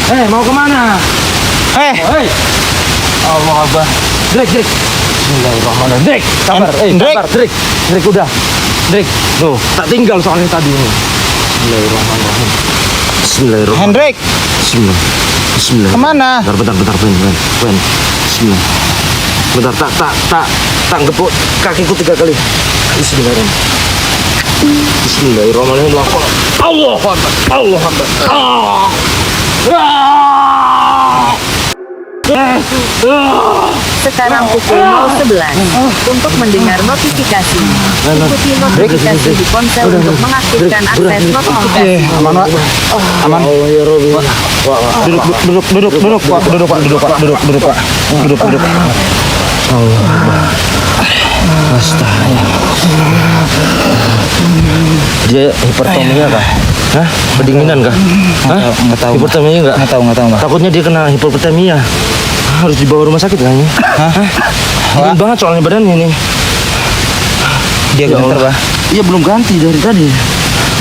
Mau kemana? Hei. Allah Akbar. Drek. Bismillahirrahmanirrahim. Drek, sabar. Sabar, Drek. Drek udah. Drek, tuh, tak tinggal soalnya tadi ini. Bismillahirrahmanirrahim. Bismillahirrahmanirrahim. Hendrik. Bismillah. Kemana? Bentar, Ben. Bismillah. Bentar, tak gepuk kakiku 3 kali. Bismillahirrahmanirrahim. Bismillahirrahmanirrahim. Allah Akbar. Sekarang pukul 011 untuk mendengar notifikasi. Ikuti notifikasi di ponsel untuk mengaktifkan akses notifikasi. Aman, Pak. Aman. Ya Rabbi. Duduk, Pak. Duduk. Astaga. Dia hipertonia kah? Hah? Kedinginan kah? Hah? Nggak tahu. Hipertonia enggak? Nggak tahu, Pak. Takutnya dia kena hipertermia. Harus dibawa rumah sakit kayaknya. Hah? Dingin banget soalnya badannya nih. Dia Ya gentar, Allah. Pak. Iya belum ganti dari tadi.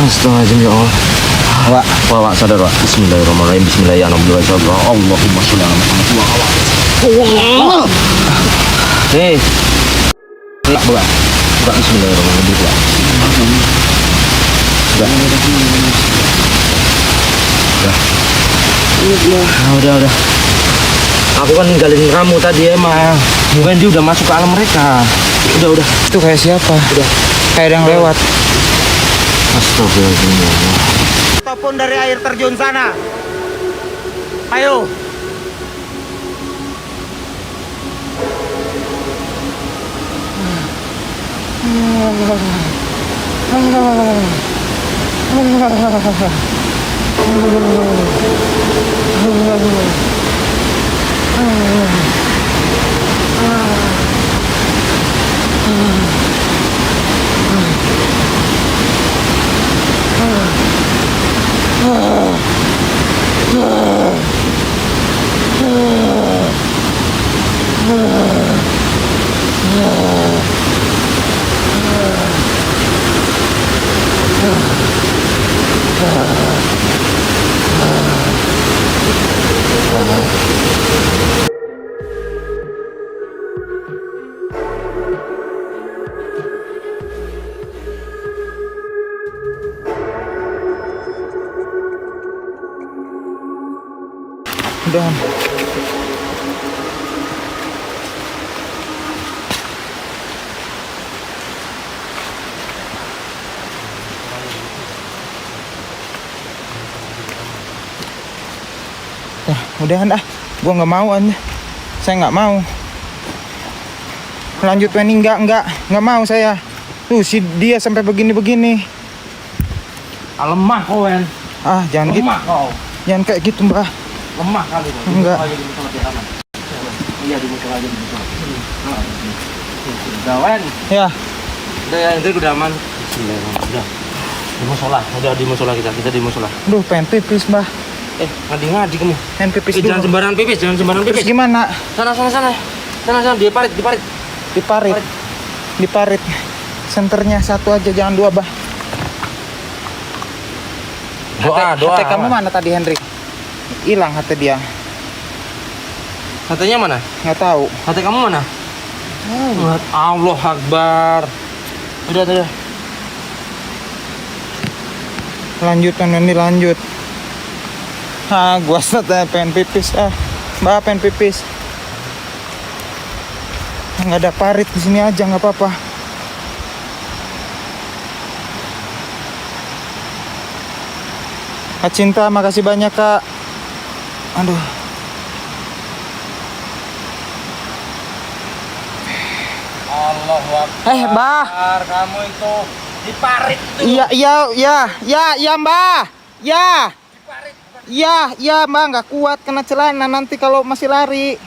Astagfirullahaladzim ya Allah. Wak, sadar Wak. Bismillahirrahmanirrahim. Bismillahirrahmanirrahim. Allahumma sholli ala Muhammad. Hei. Buka. Bismillahirrahmanirrahim. Udah. Aku kan ninggalin kamu tadi emang. Mungkin dia udah masuk ke alam mereka. Udah. Itu kayak siapa? Udah. Kayak ada yang lewat. Astagfirullahaladzim. Ataupun dari air terjun sana. Ayo. Udah. Udahan ah, gua nggak mau aja. Saya nggak mau. Lanjut Weni, nggak mau saya. Tuh si dia sampai begini. Lemah kau, Wen. Ah, jangan gitu. Lemah kau. Jangan kayak gitu, Mbah. Lemah kali kau. Enggak. Iya, di musola aja. Udah, Wen. Ya, Udah ya, itu udah aman. Bismillahirrahmanirrahim. Udah di musola kita di musola. duh pengen pipis, Mbah. Ngadi kamu. Pengen pipis dulu. Jangan sembarangan pipis. Terus gimana? Sana, di parit. Di parit. Senternya satu aja, jangan dua, Bah. Doa. Hati kamu mana tadi, Hendrik? Hilang hati dia. Hatenya mana? Nggak tahu. Hati kamu mana? Allah Akbar. Udah. Lanjut. Gua pengen pipis. Mbak pengen pipis. Nggak ada parit di sini aja, nggak apa-apa. Kak Cinta, makasih banyak, Kak. Aduh. Allahu Akbar. Mbah. Kamu itu di parit itu. Iya, Mbah. Iya, Mbah, nggak kuat kena celana nanti kalau masih lari.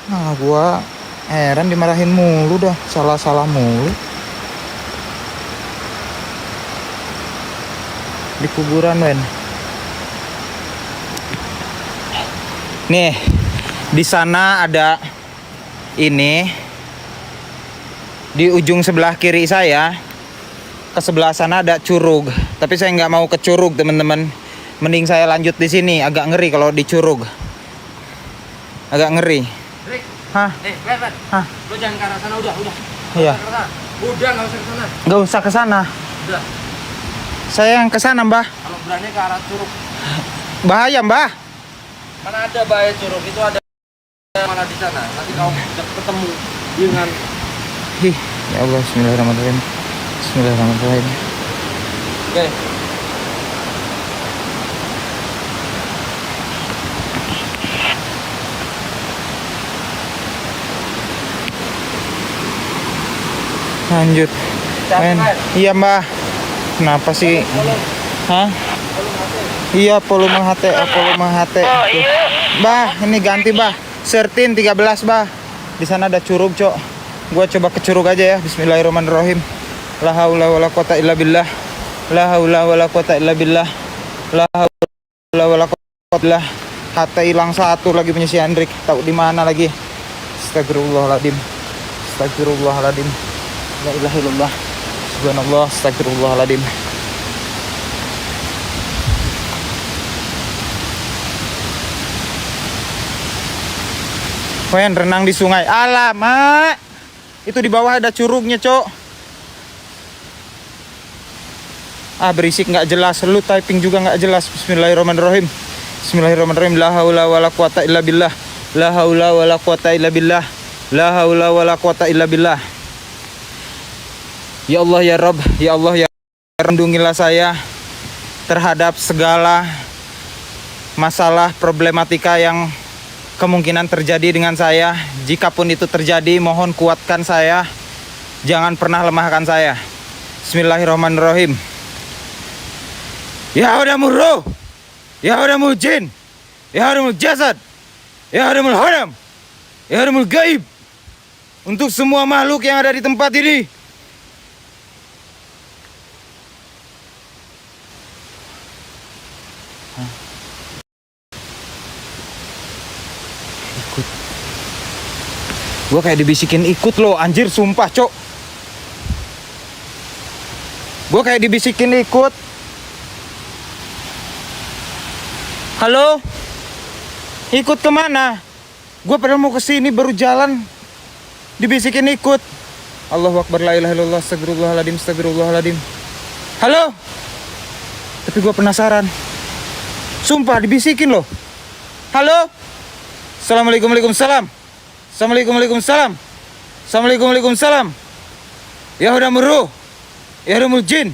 Nah, gua heran dimarahin mulu dah, salah mulu. Di kuburan, Wen. Nih, di sana ada ini. Di ujung sebelah kiri saya, ke sebelah sana ada curug. Tapi saya nggak mau ke Curug, teman-teman. Mending saya lanjut di sini. Agak ngeri kalau di Curug. Agak ngeri. Drik. Hah? Berat. Hah? Lo jangan ke arah sana, udah. Iya. Udah, nggak usah ke sana. Nggak usah ke sana. Udah. Saya yang ke sana, Mbah. Kalau berani ke arah Curug. Bahaya, Mbah. Mana ada bahaya Curug, itu ada malah di sana. Nanti kau ketemu dengan Ih, ya Allah, bismillahirrahmanirrahim. Bismillahirrahmanirrahim. Oke. Lanjut. Men. Iya, Mbah. Kenapa sih? Hah? Iya, volume HT, volume HT. Mbah, ini ganti, Mbah. 13, Mbah. Di sana ada Curug, Cok. Gua coba ke Curug aja ya. Bismillahirrahmanirrahim. La haula wala quwata illa billah. La haula wala quwata illa billah. La haula wala quwata illa billah. HT hilang satu lagi punya si Hendrik. Tahu di mana lagi? Astagfirullahaladzim. Astagfirullahaladzim. La ilaha illallah. Subhanallah. Astagfirullahaladzim. Koen renang di sungai. Alamak. Itu di bawah ada curugnya, Cok. Ah, berisik nggak jelas. Lu typing juga nggak jelas. Bismillahirrahmanirrahim. Bismillahirrahmanirrahim. La haula wala quwata illa billah. La haula wala quwata illa billah. La haula wala quwata illa billah. Ya Allah ya Rabb, ya Allah ya Rabb, lindungilah saya terhadap segala masalah problematika yang kemungkinan terjadi dengan saya. Jikapun itu terjadi, mohon kuatkan saya. Jangan pernah lemahkan saya. Bismillahirrahmanirrahim. Ya hadamul ruh, ya hadamul jin, ya hadamul jasad, ya hadamul haram, ya hadamul gaib. Untuk semua makhluk yang ada di tempat ini, gua kayak dibisikin ikut loh, anjir, sumpah, Cok. Gua kayak dibisikin ikut. Halo? Ikut kemana? Gua padahal mau kesini baru jalan, dibisikin ikut. Allahu Akbar, la ilaha illallah, astagfirullahaladzim, astagfirullahaladzim. Halo? Tapi gua penasaran. Sumpah dibisikin loh. Halo? Assalamualaikum, waalaikumsalam. Assalamualaikum, waalaikumsalam. Assalamualaikum, waalaikumsalam. Ya hadamul ruh, ya hadamul jin,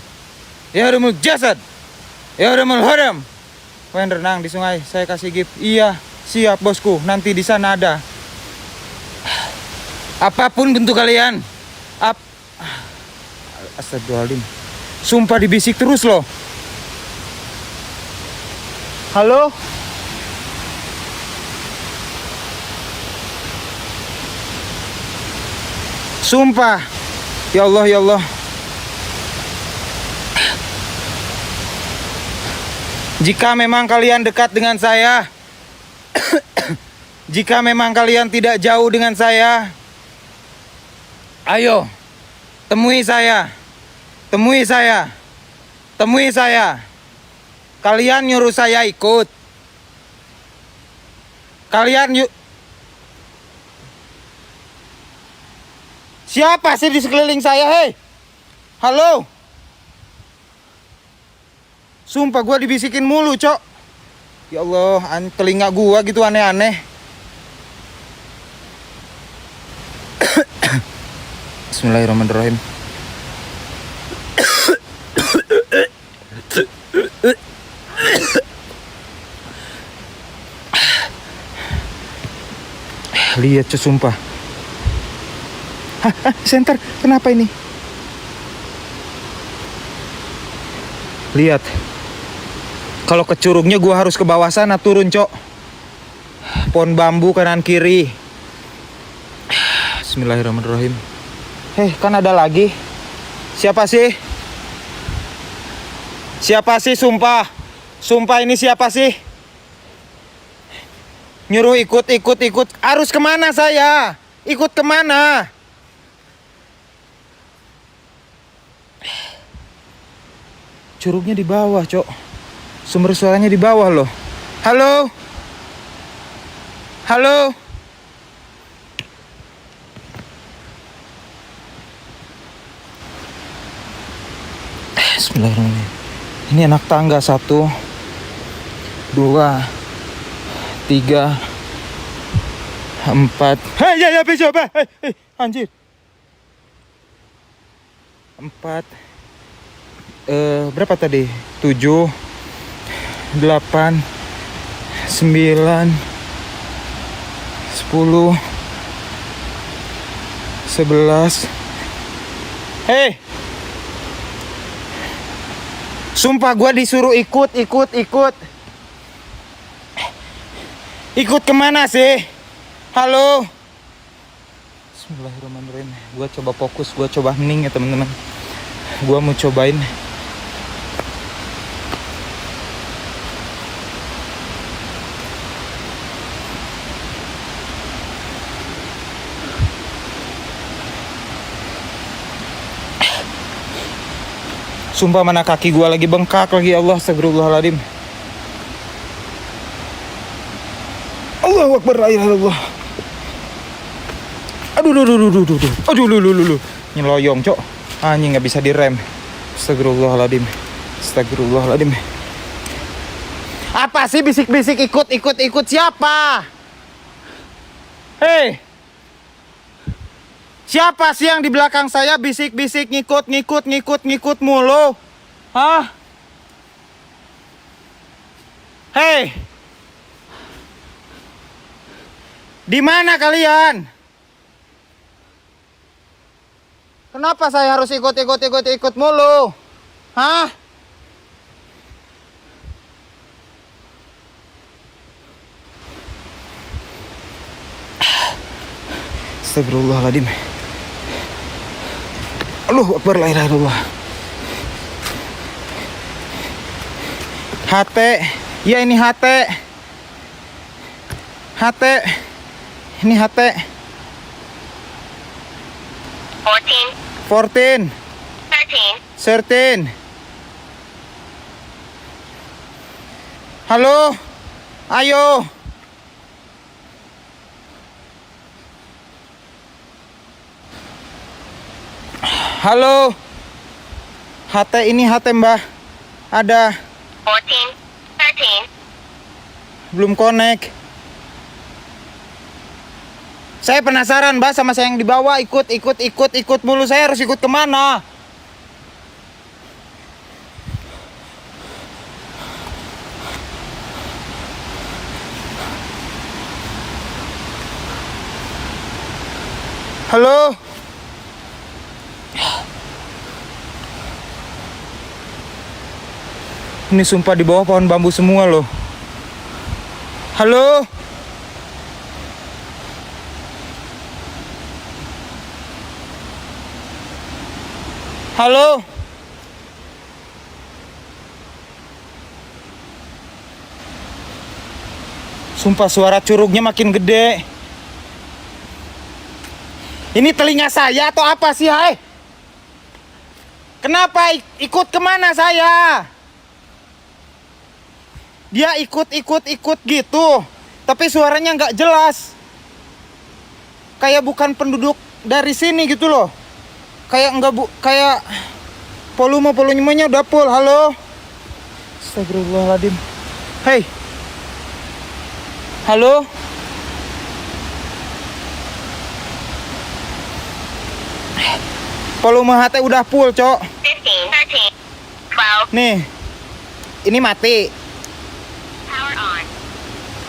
ya hadamul jasad, ya hadamul haram. Main renang di sungai, saya kasih gift. Iya, siap bosku. Nanti di sana ada. Apapun bentuk kalian. Astagfirullahaladzim. Sumpah dibisik terus loh. Halo? Sumpah. Ya Allah, ya Allah. Jika memang kalian dekat dengan saya, jika memang kalian tidak jauh dengan saya, ayo, temui saya. Temui saya. Temui saya. Kalian nyuruh saya ikut. Kalian siapa sih di sekeliling saya, hei? Halo? Sumpah gua dibisikin mulu, Cok. Ya Allah, telinga gua gitu aneh-aneh. Bismillahirrahmanirrahim. Lihat, Cok, sumpah. Center, kenapa ini? Lihat. Kalau ke curugnya gua harus ke bawah sana turun, Cok. Pohon bambu kanan kiri. Bismillahirrahmanirrahim. Kan ada lagi. Siapa sih? Siapa sih, sumpah? Sumpah, ini siapa sih? Nyuruh ikut. Harus kemana saya? Ikut kemana? Curugnya di bawah, Cok. Sumber suaranya di bawah loh. Halo? Halo? Bismillahirrahmanirrahim. Ini anak tangga 1, 2, 3, 4. Hei, ya bisa, Pak. Hei, anjir. 4. Berapa tadi? 7, 8, 9, 10, 11. Hei. Sumpah gua disuruh ikut. Ikut kemana sih? Halo? Bismillahirrahmanirrahim. Gua coba fokus, gua coba hening ya teman-teman. Gua mau cobain. Sumpah mana kaki gua lagi bengkak lagi, Allah, astagfirullahaladzim. Allahu Akbar, la ilaha illallah. Aduh, nyeloyong, Cok. Anjing nggak bisa direm. Astagfirullahaladzim. Apa sih bisik-bisik ikut siapa? Hei. Siapa sih yang di belakang saya bisik-bisik ngikut mulu? Hah? Hei. Di mana kalian? Kenapa saya harus ikut mulu? Hah? Astagfirullahaladzim. Allahu Akbar, la ilaha illallah. HT. Ya ini HT. Ini HT. 14. 13. Halo. Ayo. Halo. HT ini HT Mbah. Ada. 14, 13. Belum connect. Saya penasaran Mbah sama saya yang dibawa ikut mulu. Saya harus ikut kemana? Halo. Ini sumpah di bawah pohon bambu semua loh. Halo. Halo. Sumpah suara curugnya makin gede. Ini telinga saya atau apa sih, hai? Kenapa ikut kemana saya? Dia ikut gitu, tapi suaranya nggak jelas. Kayak bukan penduduk dari sini gitu loh. Kayak volumenya udah full. Halo. Astagfirullahaladzim. Hei. Halo. Volume HT udah full, Cok. 15, 13, 12. Nih. Ini mati. Power on.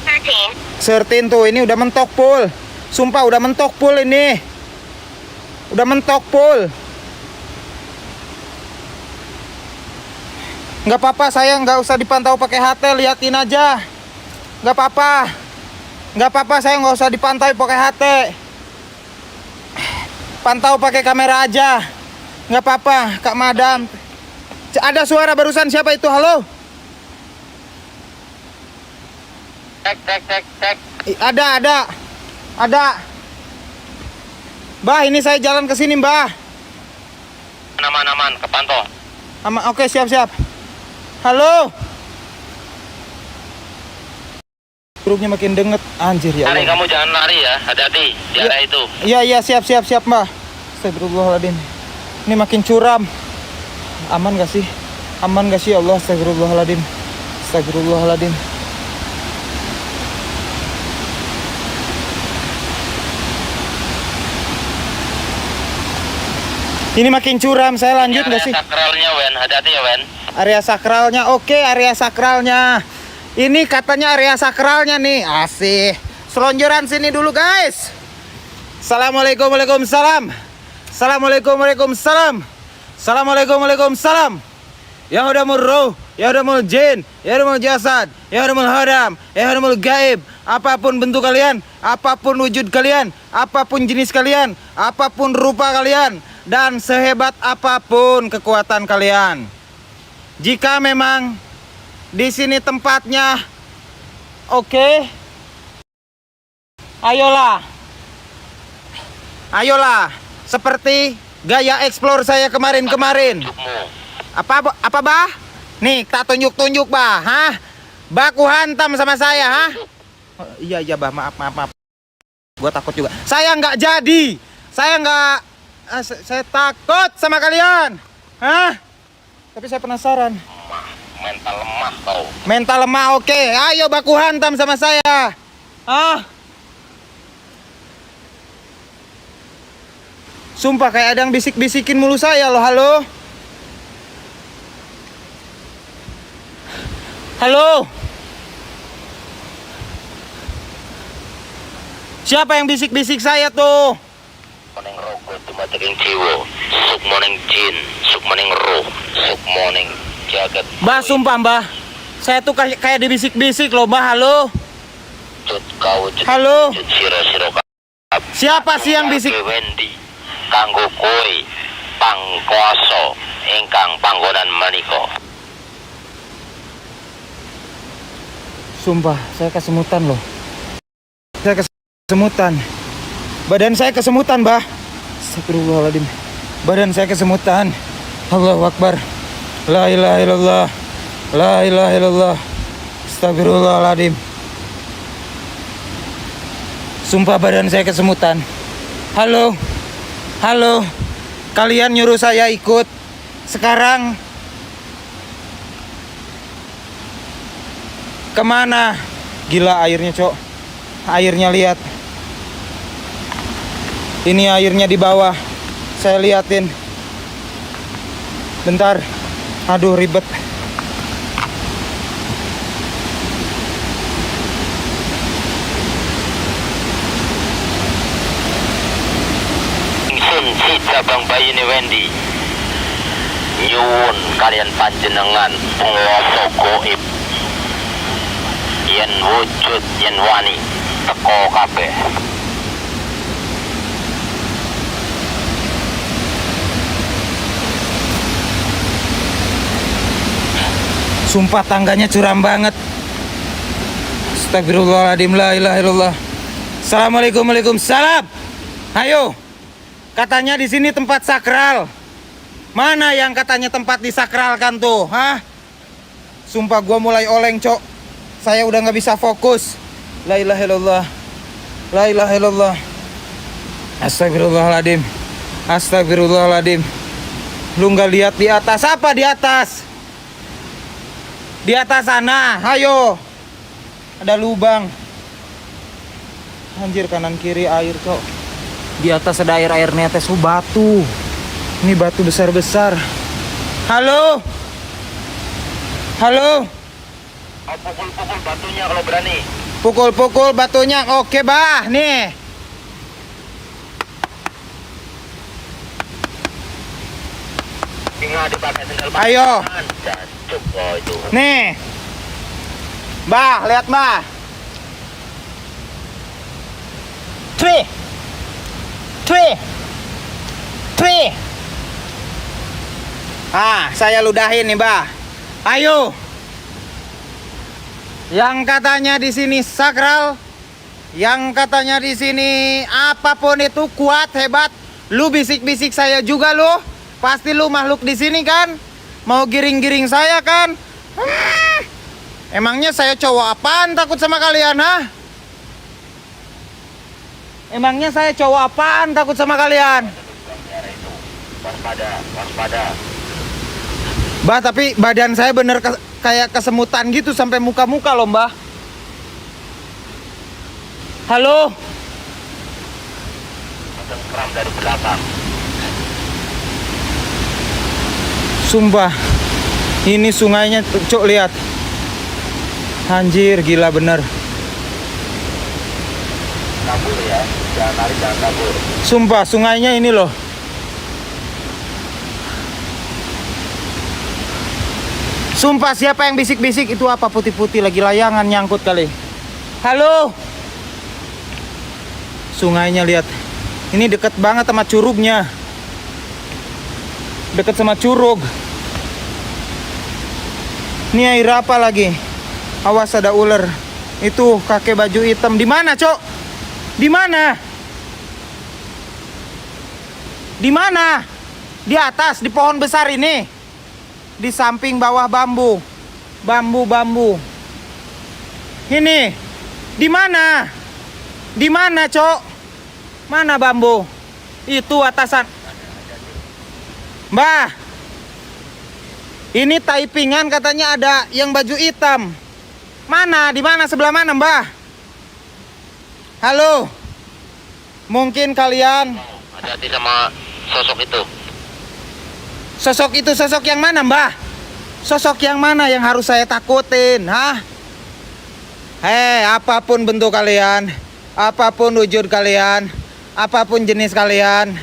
13. 13 tuh, ini udah mentok full. Sumpah udah mentok full ini. Udah mentok full. Nggak apa-apa, saya nggak usah dipantau pakai HT, liatin aja. Nggak apa-apa, saya nggak usah dipantau pakai HT. Pantau pakai kamera aja. Nggak apa-apa, Kak Madam. Ada suara barusan, siapa itu? Halo? Cek. Ada. Mbah, ini saya jalan ke sini, Mbah. Aman, kepantau. Oke, siap. Halo. Grupnya makin denget, anjir ya Lari, Allah. kamu jangan lari ya, hati-hati di Iya. area itu. Iya, siap mbak. Astagfirullahaladzim. Ini makin curam. Aman gak sih? Aman gak sih ya Allah? Astagfirullahaladzim. Astagfirullahaladzim. Ini makin curam, saya lanjut Area gak sih? sakralnya, Wen, hati-hati ya, Wen. Area sakralnya, oke, area sakralnya. Ini katanya area sakralnya nih, asih. Selonjoran sini dulu guys. Assalamualaikum, waalaikumsalam. Assalamualaikum, waalaikumsalam. Assalamualaikum, waalaikumsalam. Ya hudamul ruh, ya hudamul jin, ya hudamul jasad, ya hudamul hadam, ya hudamul gaib. Apapun bentuk kalian, apapun wujud kalian, apapun jenis kalian, apapun rupa kalian, dan sehebat apapun kekuatan kalian. Jika memang di sini tempatnya oke, ayolah. Ayolah, seperti gaya explore saya kemarin-kemarin. Apa bah? Nih, tak tunjuk-tunjuk bah, hah? Baku hantam sama saya, hah? Oh, iya bah, maaf. Gua takut juga. Saya nggak jadi. Saya takut sama kalian. Hah? Tapi saya penasaran. Mental lemah kau. Mental lemah, oke. Ayo baku hantam sama saya. Ah. Sumpah kayak ada yang bisik-bisikin mulu saya loh. Halo. Halo. Siapa yang bisik-bisik saya tuh? Morning rogo tumating jiwo. Suk morning jin, suk morning roh, suk morning jagat. Mbah, sumpah mbah. Saya tuh kayak dibisik-bisik loh, mbah. Halo. Cut kau cut. Halo. Cut siro Siapa sih yang bisik? Wendy. Kanggo koi pangkuaso ingkang panggonan maniko. Sumpah, saya kesemutan loh. Saya kesemutan. Badan saya kesemutan, bah. Astagfirullahaladzim. Badan saya kesemutan. Allahu Akbar. La ilaha illallah. La ilaha illallah. Astagfirullahaladzim. Sumpah badan saya kesemutan. Halo. Halo. Kalian nyuruh saya ikut. Sekarang kemana? Gila airnya, cok. Airnya lihat. Ini airnya di bawah. Saya liatin. Bentar. Aduh, ribet. Ingsun si cabang bayi ni Wendy. Nyuwun kalian panjenengan penguasa goib. Yen wujud yen wani teko kabeh. Sumpah tangganya curam banget. Astagfirullahaladzim, la ilaha illallah. Assalamualaikum, waalaikumsalam. Ayo. Katanya di sini tempat sakral. Mana yang katanya tempat disakralkan tuh, hah? Sumpah gua mulai oleng, cok. Saya udah nggak bisa fokus. La ilaha illallah. La ilaha illallah. Astagfirullahaladzim. Astagfirullahaladzim. Lu nggak lihat di atas apa di atas? Di atas sana, ayo. Ada lubang. Anjir, kanan kiri air, cok. Di atas ada air netes, batu. Ini batu besar-besar. Halo. Halo. Pukul-pukul batunya kalau berani. Pukul-pukul batunya. Oke, bah. Nih. Tinggal dipakai sendal. Ayo. Jancuk kau itu. Nih. Bah, lihat, bah. Twi. Ah, saya ludahin nih, bah. Ayo. Yang katanya di sini sakral, yang katanya di sini apapun itu kuat, hebat. Lu bisik-bisik saya juga lu. Pasti lu makhluk di sini kan? Mau giring-giring saya kan? Emangnya saya cowok apaan takut sama kalian, ha? Emangnya saya cowok apaan takut sama kalian? Waspada, waspada. Mbah, tapi badan saya bener kayak kesemutan gitu sampai muka-muka loh, Mbah. Halo? Tengkram dari belakang. Sumpah, ini sungainya, cok, lihat. Anjir, gila bener. Kabur ya, jangan lari, jangan kabur. Sumpah, sungainya ini loh. Sumpah, siapa yang bisik-bisik? Itu apa putih-putih lagi layangan nyangkut kali. Halo? Sungainya lihat. Ini deket banget sama curugnya. Deket sama curug. Ini air apa lagi? Awas ada ular. Itu kakek baju hitam. Di mana, Cok? Di mana? Di mana? Di atas, di pohon besar ini. Di samping bawah bambu. Bambu. Ini. Di mana? Di mana, Cok? Mana bambu? Itu atasan. Mbah. Ini taipingan katanya ada yang baju hitam. Mana? Di mana? Sebelah mana, Mbah? Halo. Mungkin kalian Hati-hati sama sosok itu. sosok yang mana, Mbah? Sosok yang mana yang harus saya takutin, hah? Apapun bentuk kalian, apapun wujud kalian, apapun jenis kalian,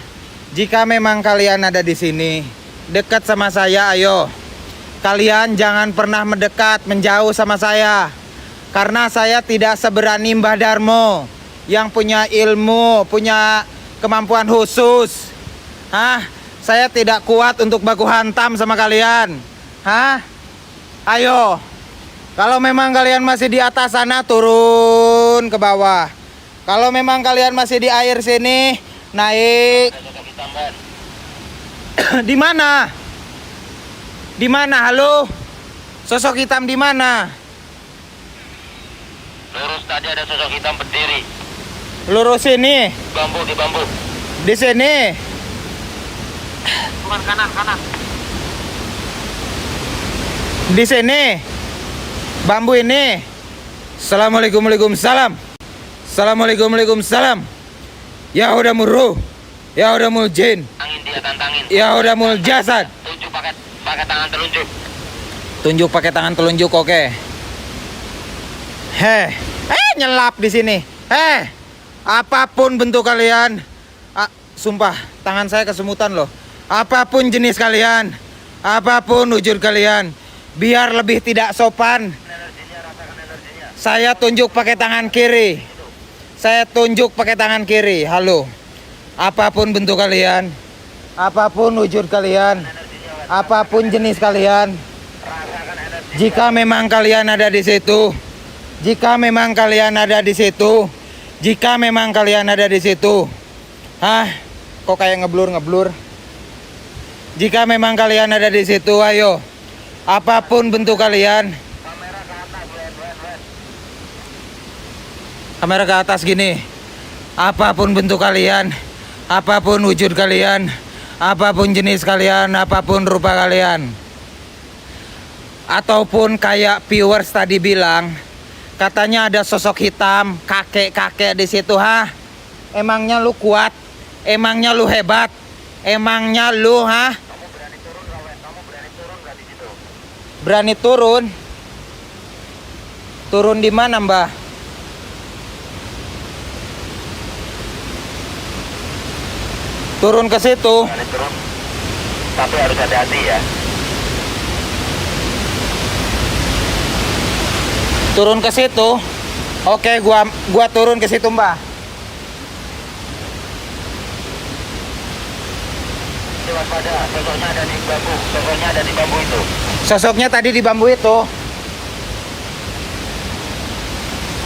jika memang kalian ada di sini, dekat sama saya, ayo. Kalian jangan pernah mendekat, menjauh sama saya. Karena saya tidak seberani Mbah Darmo yang punya ilmu, punya kemampuan khusus. Hah? Saya tidak kuat untuk baku hantam sama kalian. Hah? Ayo. Kalau memang kalian masih di atas sana, turun ke bawah. Kalau memang kalian masih di air sini, naik. Di mana? Di mana? Halo? Sosok hitam di mana? Lurus tadi ada sosok hitam berdiri. Lurus sini. Bambu, di bambu. Di sini. Kanan. Di sini. Bambu ini. Assalamualaikum, waalaikumsalam. Assalamualaikum, waalaikumsalam. Ya udah muru. Ya udah mul jin. Tantangin dia, tantangin. Ya udah mul jasad. Tunjuk pakai tangan telunjuk. Tunjuk pakai tangan telunjuk, oke. Nyelap di sini. Apapun bentuk kalian. Sumpah, tangan saya kesemutan loh. Apapun jenis kalian, apapun wujud kalian, biar lebih tidak sopan, saya tunjuk pakai tangan kiri. Saya tunjuk pakai tangan kiri. Halo. Apapun bentuk kalian, apapun wujud kalian, apapun jenis kalian, jika memang kalian ada di situ, jika memang kalian ada di situ, jika memang kalian ada di situ, kok kayak ngeblur? Jika memang kalian ada di situ, ayo, apapun bentuk kalian, kamera ke atas gini, apapun bentuk kalian, apapun wujud kalian, apapun jenis kalian, apapun rupa kalian, ataupun kayak viewers tadi bilang, katanya ada sosok hitam, kakek di situ, Emangnya lu kuat? Emangnya lu hebat? Emangnya lu, Kamu berani turun, Rawen? Kamu berani turun nggak di situ? Berani turun? Turun di mana, Mbah? Turun ke situ. Berani turun, tapi harus hati-hati ya. Turun ke situ. Oke, gua turun ke situ, Mbah. Waspada, sosoknya ada di bambu. Sosoknya ada di bambu itu. Sosoknya tadi di bambu itu.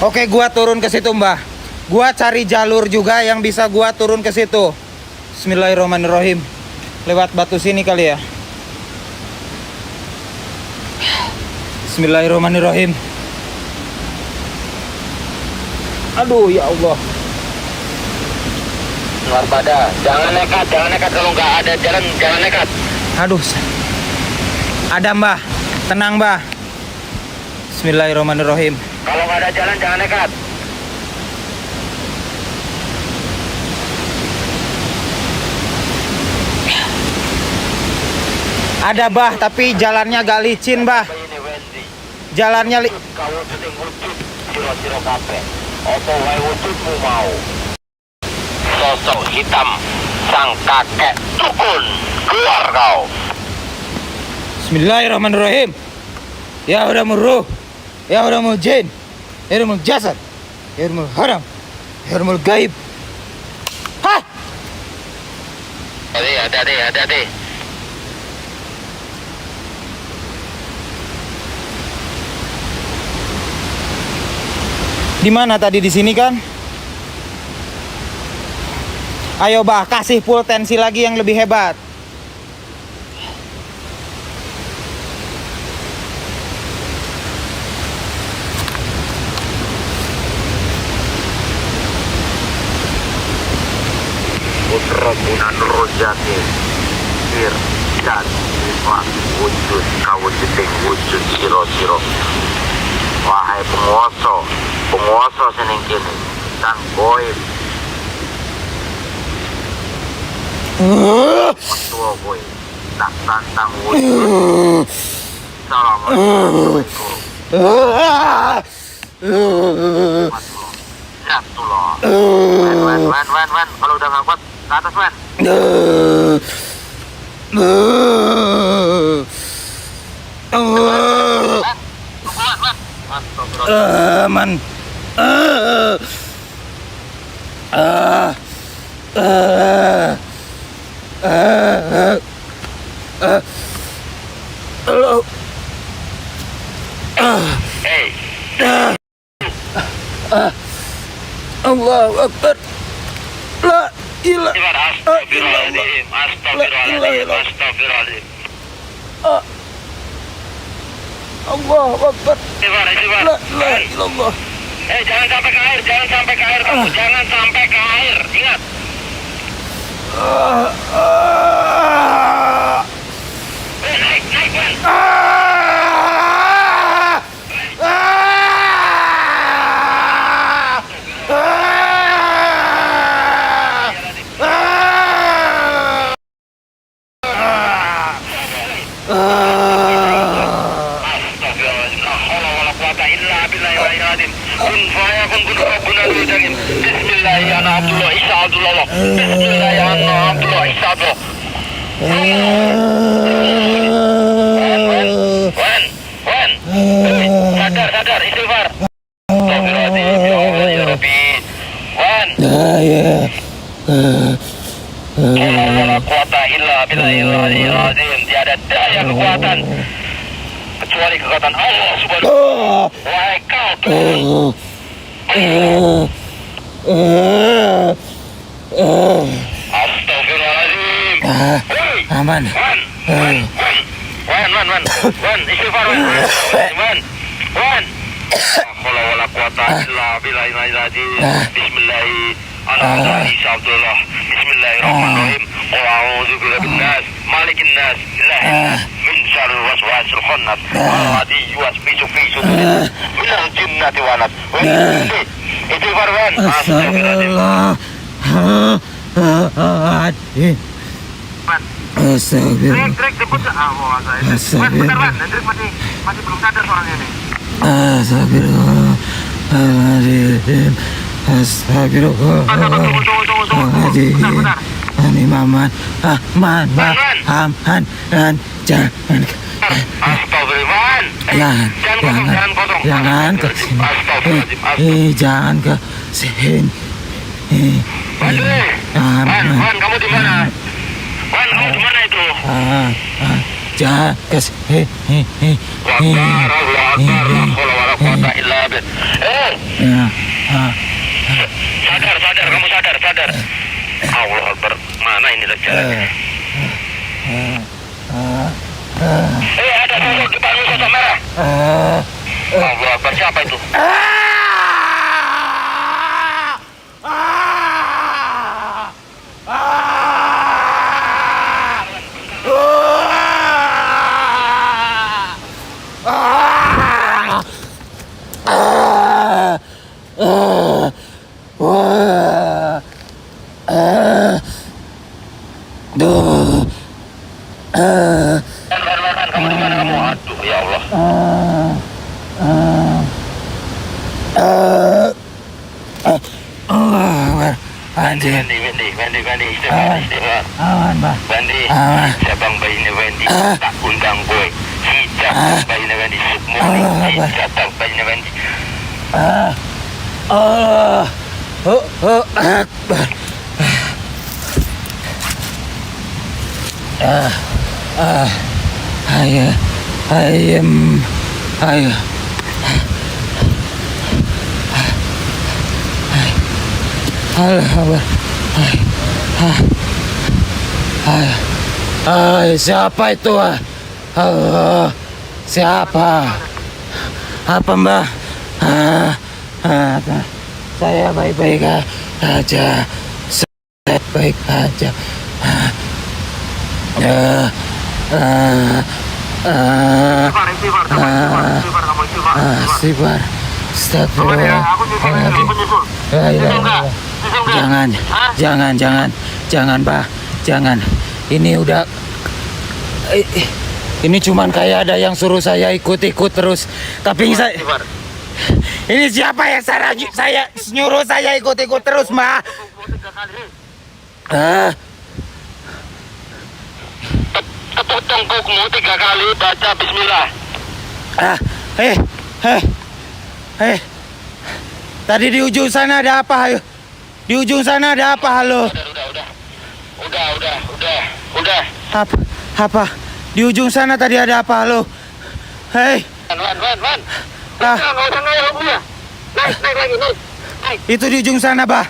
Oke, gua turun ke situ, Mbah. Gua cari jalur juga yang bisa gua turun ke situ. Bismillahirrahmanirrahim. Lewat batu sini kali ya. Bismillahirrahmanirrahim. Aduh, ya Allah. Waspada, jangan nekat kalau nggak ada jalan, jangan nekat. Aduh. Ada Mbah. Tenang Mbah. Bismillahirrahmanirrahim. Kalau nggak ada jalan, jangan nekat. Ada Mbah, tapi jalannya agak licin Mbah. Ini Wendy, Jalannya kau syuting wujud, siro kape. Opo wae wujudmu mau. Sosok hitam, sang kakek dukun, keluar kau. Bismillahirrahmanirrahim. Ya udah ruh, ya udah jin, ya udah jasad, ya udah haram, ya udah gaib. Hah? Hati-hati. Di mana tadi, di sini kan? Ayo Bah, kasih full tensi lagi yang lebih hebat. Putra Gunan Rojati, Fir, dan Lima, wujud, kau syuting wujud, siro. Wahai penguasa sening kini, dan goib, tua goib, tak tantang wujud. Assalamualaikum. Jatulah. Wen. Kalau udah nggak kuat, ke atas Wen. Man. Halo. Hey, Allahu Akbar. La ilaha Astagfirullahaladzim. Allahu Akbar. Istighfar. La ilaha illallah. Jangan sampai ke air, jangan sampai ke air kamu, jangan sampai ke air, ingat. Naik, Wen. Astagfirullahaladzim, la haula wala quwata illa billahi wa iladim. Kun fayakun kun rabbuna rujagim. Bismillahi ana Abdullah Isa Abdullah. Bismillahi ana Abdullah Isa Abdullah. Wen. Sadar, istighfar. Astagfirullahaladzim, ya Allah, ya Rabbi. Wen. La wala quwata illa billahi azim. Tiada daya kekuatan kecuali kekuatan Allah Subhanahu. Wahai kau. Astagfirullahaladzim. Aman. Wen, istighfar Wen. La wala quwata illa billahi azim. Bismillah. Ana Isa Abdullah. Bismillahirrahmanirrahim. Qul a'udzu birabbin nas, malikin nas, ilahin min syarril waswasil khannas. Alladzi yuwaswisu fi sudurin minal jinnati wan nas. Istighfar Wen. Astagfirullahaladzim. Astagfirullah. Drek jemput ke bentar Wan, Drek masih belum sadar soalnya nih. Astagfirullahaladzim. Astagfirullahaladzim. Ani Maman, Ahman, Aman, dan jangan. Astagfirullah. Jangan ke sini. Jangan ke sini. Wan, kamu di mana? Wan, kamu di mana itu? Jangan ke sini. Sadar, kamu sadar. Allah Akbar. Mana ini jalan? Ada sosok depan sosok merah. Allah Akbar, siapa itu? Kamu di mana kamu? Aduh, ya Allah. Wendy, istighfar. Aman, Mbah. Wendy, cabang bayinya Wendy, tak undang boy. Si cabang bayinya Wendy, Sukmoni, si cabang bayinya Wendy. Allah Akbar. Ayo. Allah. Siapa itu? Siapa? Apa, Mbah? Saya baik-baik aja. Saya baik aja. Istighfar. Astagfirullah. Jangan, Pak. Jangan. Ini udah. Ini cuman kayak ada yang suruh saya ikut-ikut terus. Tapi ini siapa yang saya nyuruh saya ikut-ikut terus, Mbak? Tepuk tengkukmu 3 kali, baca bismillah. Tadi di ujung sana ada apa? Ayo. Di ujung sana ada apa? Halo. Udah. Apa? Di ujung sana tadi ada apa? Halo. Hei. Wan. Ah. Nggak usah ngayal gue. Naik lagi, naik. Itu di ujung sana, Bah.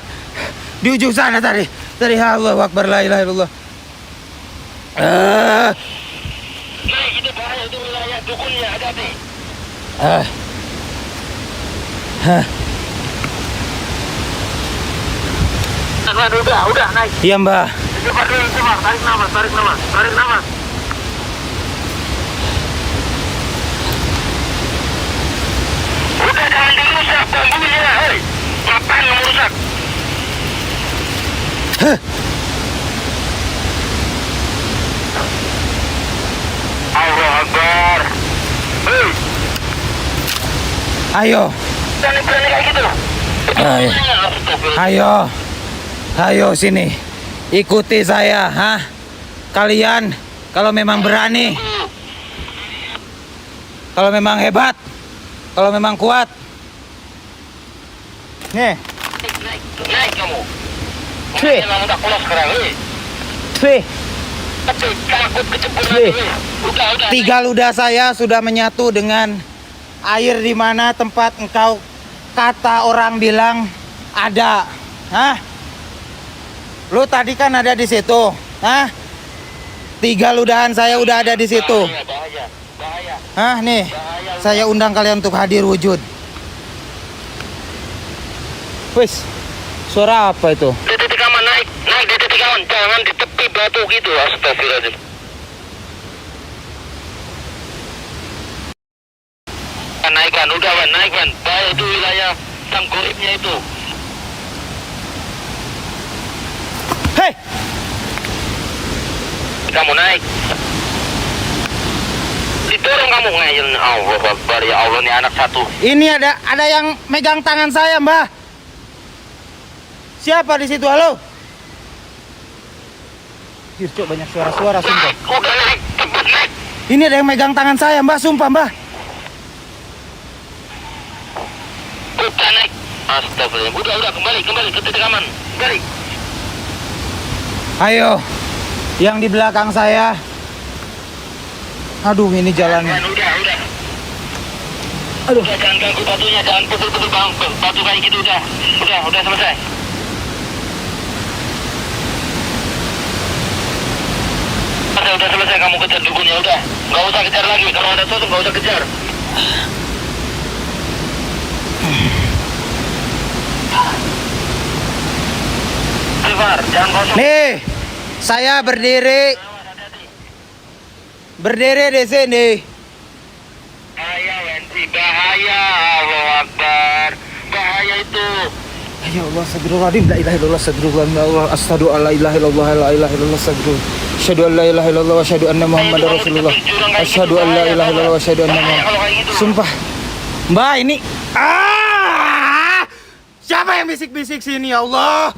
Di ujung sana tadi. Allahu Akbar, la ilaha illallah. Naik, itu bahaya, itu wilayah dukunnya, hati-hati. Udah, naik. Iya, Mbah. Istighfar dulu, istighfar. Tarik nafas. Udah, jangan dirusak bambunya, hei. Ngapain kamu rusak? Allah Akbar. Hei, Ayo. berani kayak gitu. Ayo sini. Ikuti saya, Kalian kalau memang berani, kalau memang hebat, kalau memang kuat. Nih. Naik kamu. Cih. Memang udah pulas sekarang, hei. Tapi takut kecebur lagi, hei. Udah. 3 ludah saya sudah menyatu dengan air di mana tempat engkau kata orang bilang ada. Lu tadi kan ada di situ, 3 ludahan saya udah ada di situ. Bahaya. Nih, saya undang kalian untuk hadir wujud. Wis, suara apa itu? Di titik aman, naik di titik aman. Jangan di tepi batu gitu, astagfirullahaladzim. Naikkan, udah Wan, naik Wan. Bahaya itu wilayah tanggoibnya itu. Hei, Kamu naik. Didorong kamu ngayun. Allah Akbar, ya Allah, nih anak satu. ini ada yang megang tangan saya, Mbah. Siapa di situ? Halo. Cok, banyak suara-suara, sumpah. Udah naik, cepet naik. Ini ada yang megang tangan saya, Mbah, sumpah, Mbah. Udah naik. Astagfirullah. Udah, kembali ke titik aman. Kembali. Ayo, yang di belakang saya. Aduh, ini jalannya. Udah. Aduh. Udah, jangan ganggu batunya, jangan pukul-pukul batu kayak gitu, udah selesai. udah selesai kamu kejar dukunnya, udah. Nggak usah kejar lagi, kalau ada sesuatu nggak usah kejar. Silver, jangan kosong. Nih, saya berdiri di sini. Bahaya, Wendy, bahaya. Allah Akbar. Bahaya itu. Ya Allah, astagfirullahaladzim, la ilaha illallah, astagfirullah, asyhadu an la ilaha illallah, la ilaha illallah, astagfirullah. Asyhadu an la ilaha illallah wa asyhadu anna Muhammadar Rasulullah. Asyhadu an la ilaha illallah wa asyhadu anna Muhammadar. Sumpah. Mbak, ini siapa yang bisik-bisik sini ya Allah?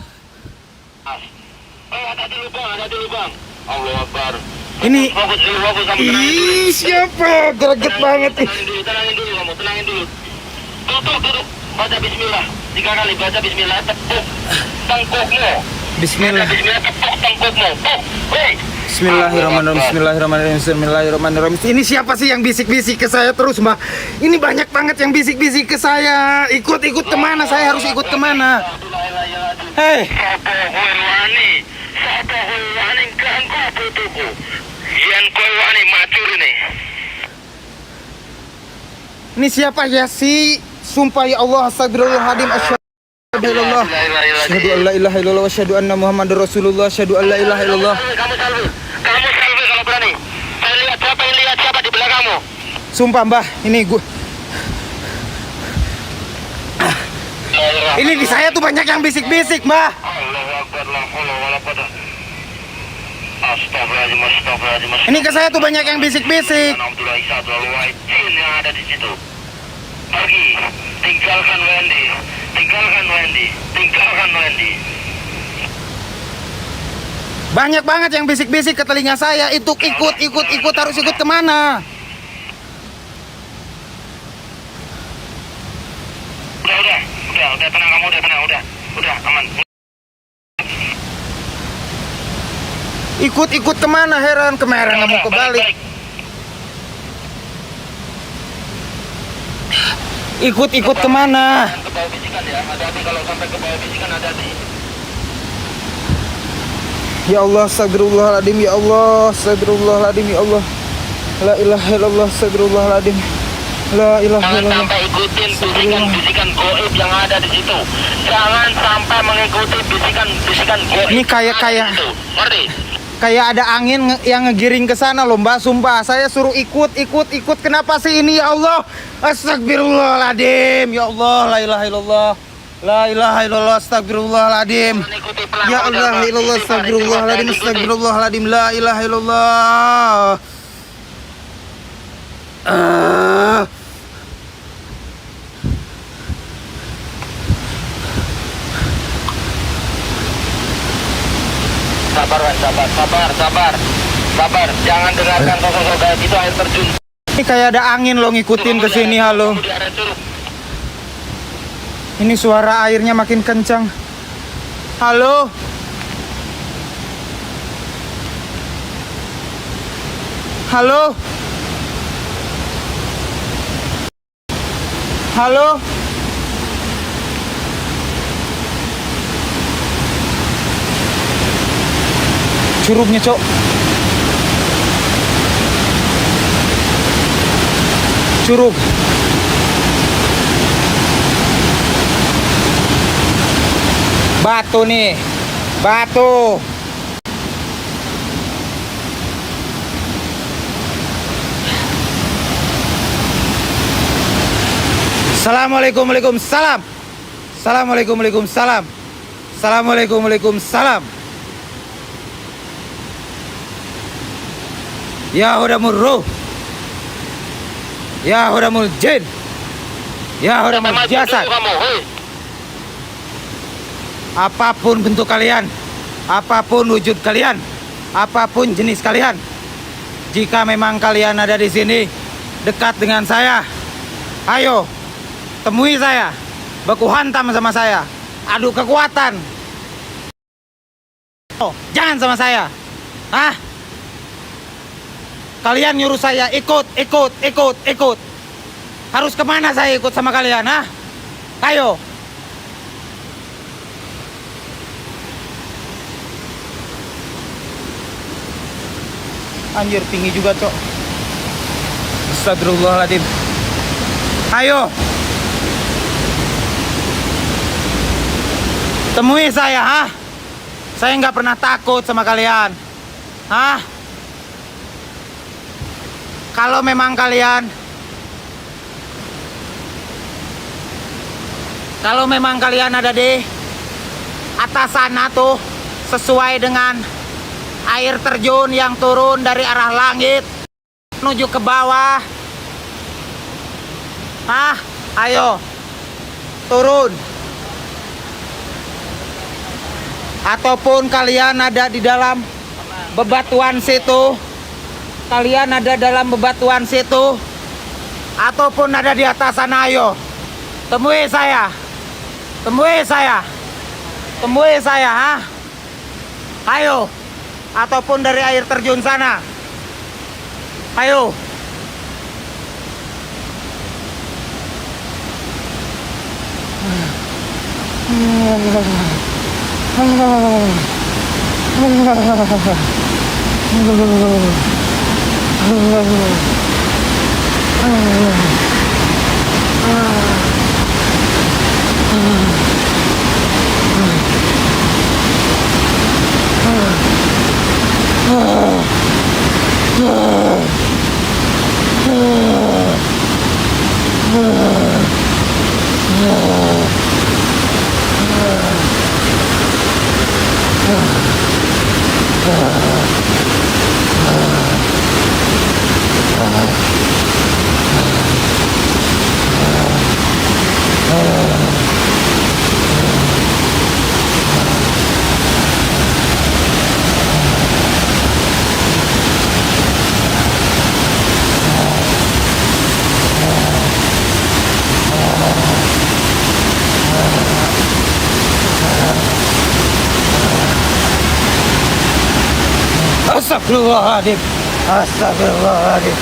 Ada di lubang. Allah Akbar. Ini Fokus dulu, fokus kamu tenangin dulu. ih, siapa? Greget banget nih. Tenangin dulu kamu, tenangin dulu. Duduk. Baca bismillah. 3 kali baca bismillah, tepuk tengkukmu. Bismillah. Baca bismillah, tepuk tengkukmu. Hei. Bismillahirrahmanirrahim. Bismillahirrahmanirrahim. Bismillahirrahmanirrahim. Ini siapa sih yang bisik-bisik ke saya terus, Mbak? Ini banyak banget yang bisik-bisik ke saya. Ikut kemana? Saya harus ikut kemana? Hei, Sapa wani ganggu putuku. Yan koy wani macur ini. ini siapa ya sih? Sumpah ya Allah, astagfirullahaladzim, asyhadu an la ilaha illallah wa asyhadu anna Muhammadar Rasulullah, asyhadu an la ilaha illallah. Kamu salve kalau berani. Saya lihat siapa di belakangmu. Sumpah, Mbah, ini gua. Ini di saya tuh banyak yang bisik-bisik, Mbah. Allahu Akbar, la haula wala quwwata. Astagfirullahaladzim. Ini ke saya tuh banyak yang bisik-bisik. Abdullah Isa Abdul Wahid jin yang ada di situ. Pergi, tinggalkan Wendy. Banyak banget yang bisik-bisik ke telinga saya. Itu ikut, harus ikut kemana? Udah tenang kamu, udah aman. Ikut kemana? Heran nggak mau kebalik. Baik. Ikut kemana? Ke bawah bisikan ya, hati-hati kalau sampai ke bawah bisikan, hati-hati. Ya Allah, astagfirullahaladzim, ya Allah, astagfirullahaladzim, ya Allah. La ilaha illallah, astagfirullahaladzim. La ilaha Jangan illallah. sampai ikutin bisikan goib yang ada di situ. Jangan sampai mengikuti bisikan goib. Ini kayak itu. Ngerti? Kayak ada angin yang ngegiring ke sana loh, Mbak. Sumpah, saya suruh ikut. Kenapa sih ini, ya Allah? Astagfirullahaladzim, ya Allah, la ilaha illallah. La ilaha illallah, astagfirullahaladzim. Mengikuti pelan. Ya Allah, illallah, astagfirullahaladzim, astagfirullahaladzim, la ilaha illallah. Sabar, Wan, sabar. Jangan dengarkan sosok gaib itu, air terjun. Ini kayak ada angin loh ngikutin ke sini, halo. Di area curug. Ini suara airnya makin kencang. Halo. Halo. Halo. Curugnya, Cok. Curug. Batu nih. Batu. Assalamualaikum, waalaikumsalam. Assalamualaikum, waalaikumsalam. Assalamualaikum, waalaikumsalam. Ya hudamul ruh. Ya hudamul jin. Ya hudamul jasad. Apapun bentuk kalian, apapun wujud kalian, apapun jenis kalian, jika memang kalian ada di sini dekat dengan saya, ayo temui saya, baku hantam sama saya, adu kekuatan. Oh, jangan sama saya. Kalian nyuruh saya ikut. Harus kemana saya ikut sama kalian? Ayo. Anjir, tinggi juga, Cok. Astagfirullahaladzim. Ayo. Temui saya, ha? Saya nggak pernah takut sama kalian. Hah? Kalau memang kalian ada di atas sana tuh, sesuai dengan air terjun yang turun dari arah langit menuju ke bawah. Hah? Ayo. Turun. Ataupun kalian ada di dalam bebatuan situ. Kalian ada dalam bebatuan situ. Ataupun ada di atas sana, ayo. Temui saya. Temui saya. Temui saya, ha? Ayo. Ataupun dari air terjun sana. Ayo. Astagfirullahaladzim. Astagfirullahaladzim.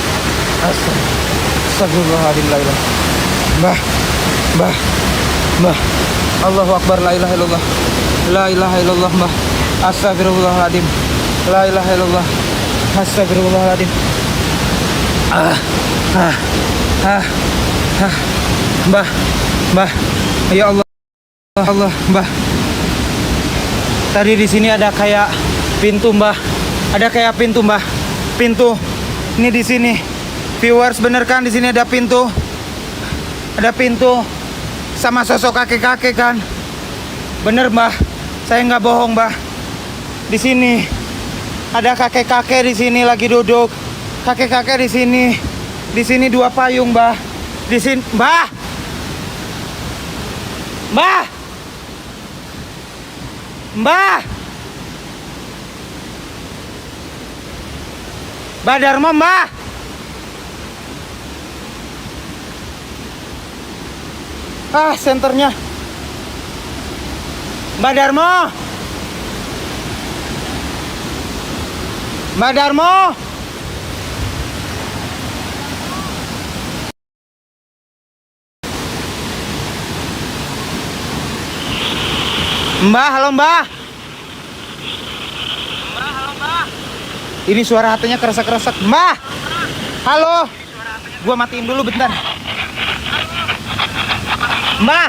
Astagfirullahaladzim. La ilaha. Mbah. Allahu Akbar. La ilaha illallah. La ilaha illallah, Mbah. Astagfirullahaladzim. La ilaha illallah. Astagfirullahaladzim. Mbah. Ya Allah. Mbah. Tadi di sini ada kayak pintu, Mbah. Ada kayak pintu, Mbah. Pintu. Ini di sini. Viewers, bener kan di sini ada pintu? Ada pintu sama sosok kakek-kakek kan? Bener, Mbah. Saya nggak bohong, Mbah. Di sini ada kakek-kakek di sini lagi duduk. Kakek-kakek di sini. Di sini 2 payung, Mbah. Di sini, Mbah. Mbah. Mbah. Mbah Darmo, Mbah. Senternya. Mbah Darmo. Mbah Darmo. Mbah, halo Mbah. Ini suara hatinya keresak-keresak. Mbah. Halo. Gua matiin dulu bentar. Mbah.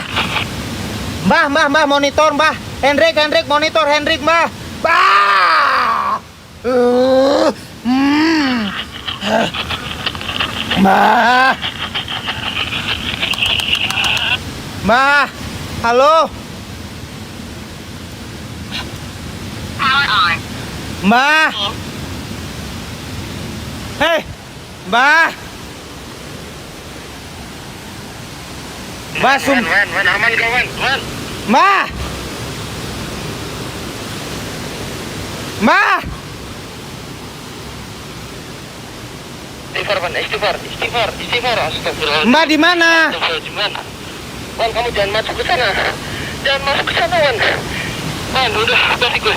Mbah, monitor, Mbah. Hendrik, monitor, Hendrik, Mbah. Mbah. Mbah. Mbah. Halo. Mbah. Hei, Mbah. Mbah, aman kawan. Mbah. Mbah. Istighfar, astagfirullah. Mbah di mana? Wan, kamu jangan masuk ke sana. Wan, udah balik gue.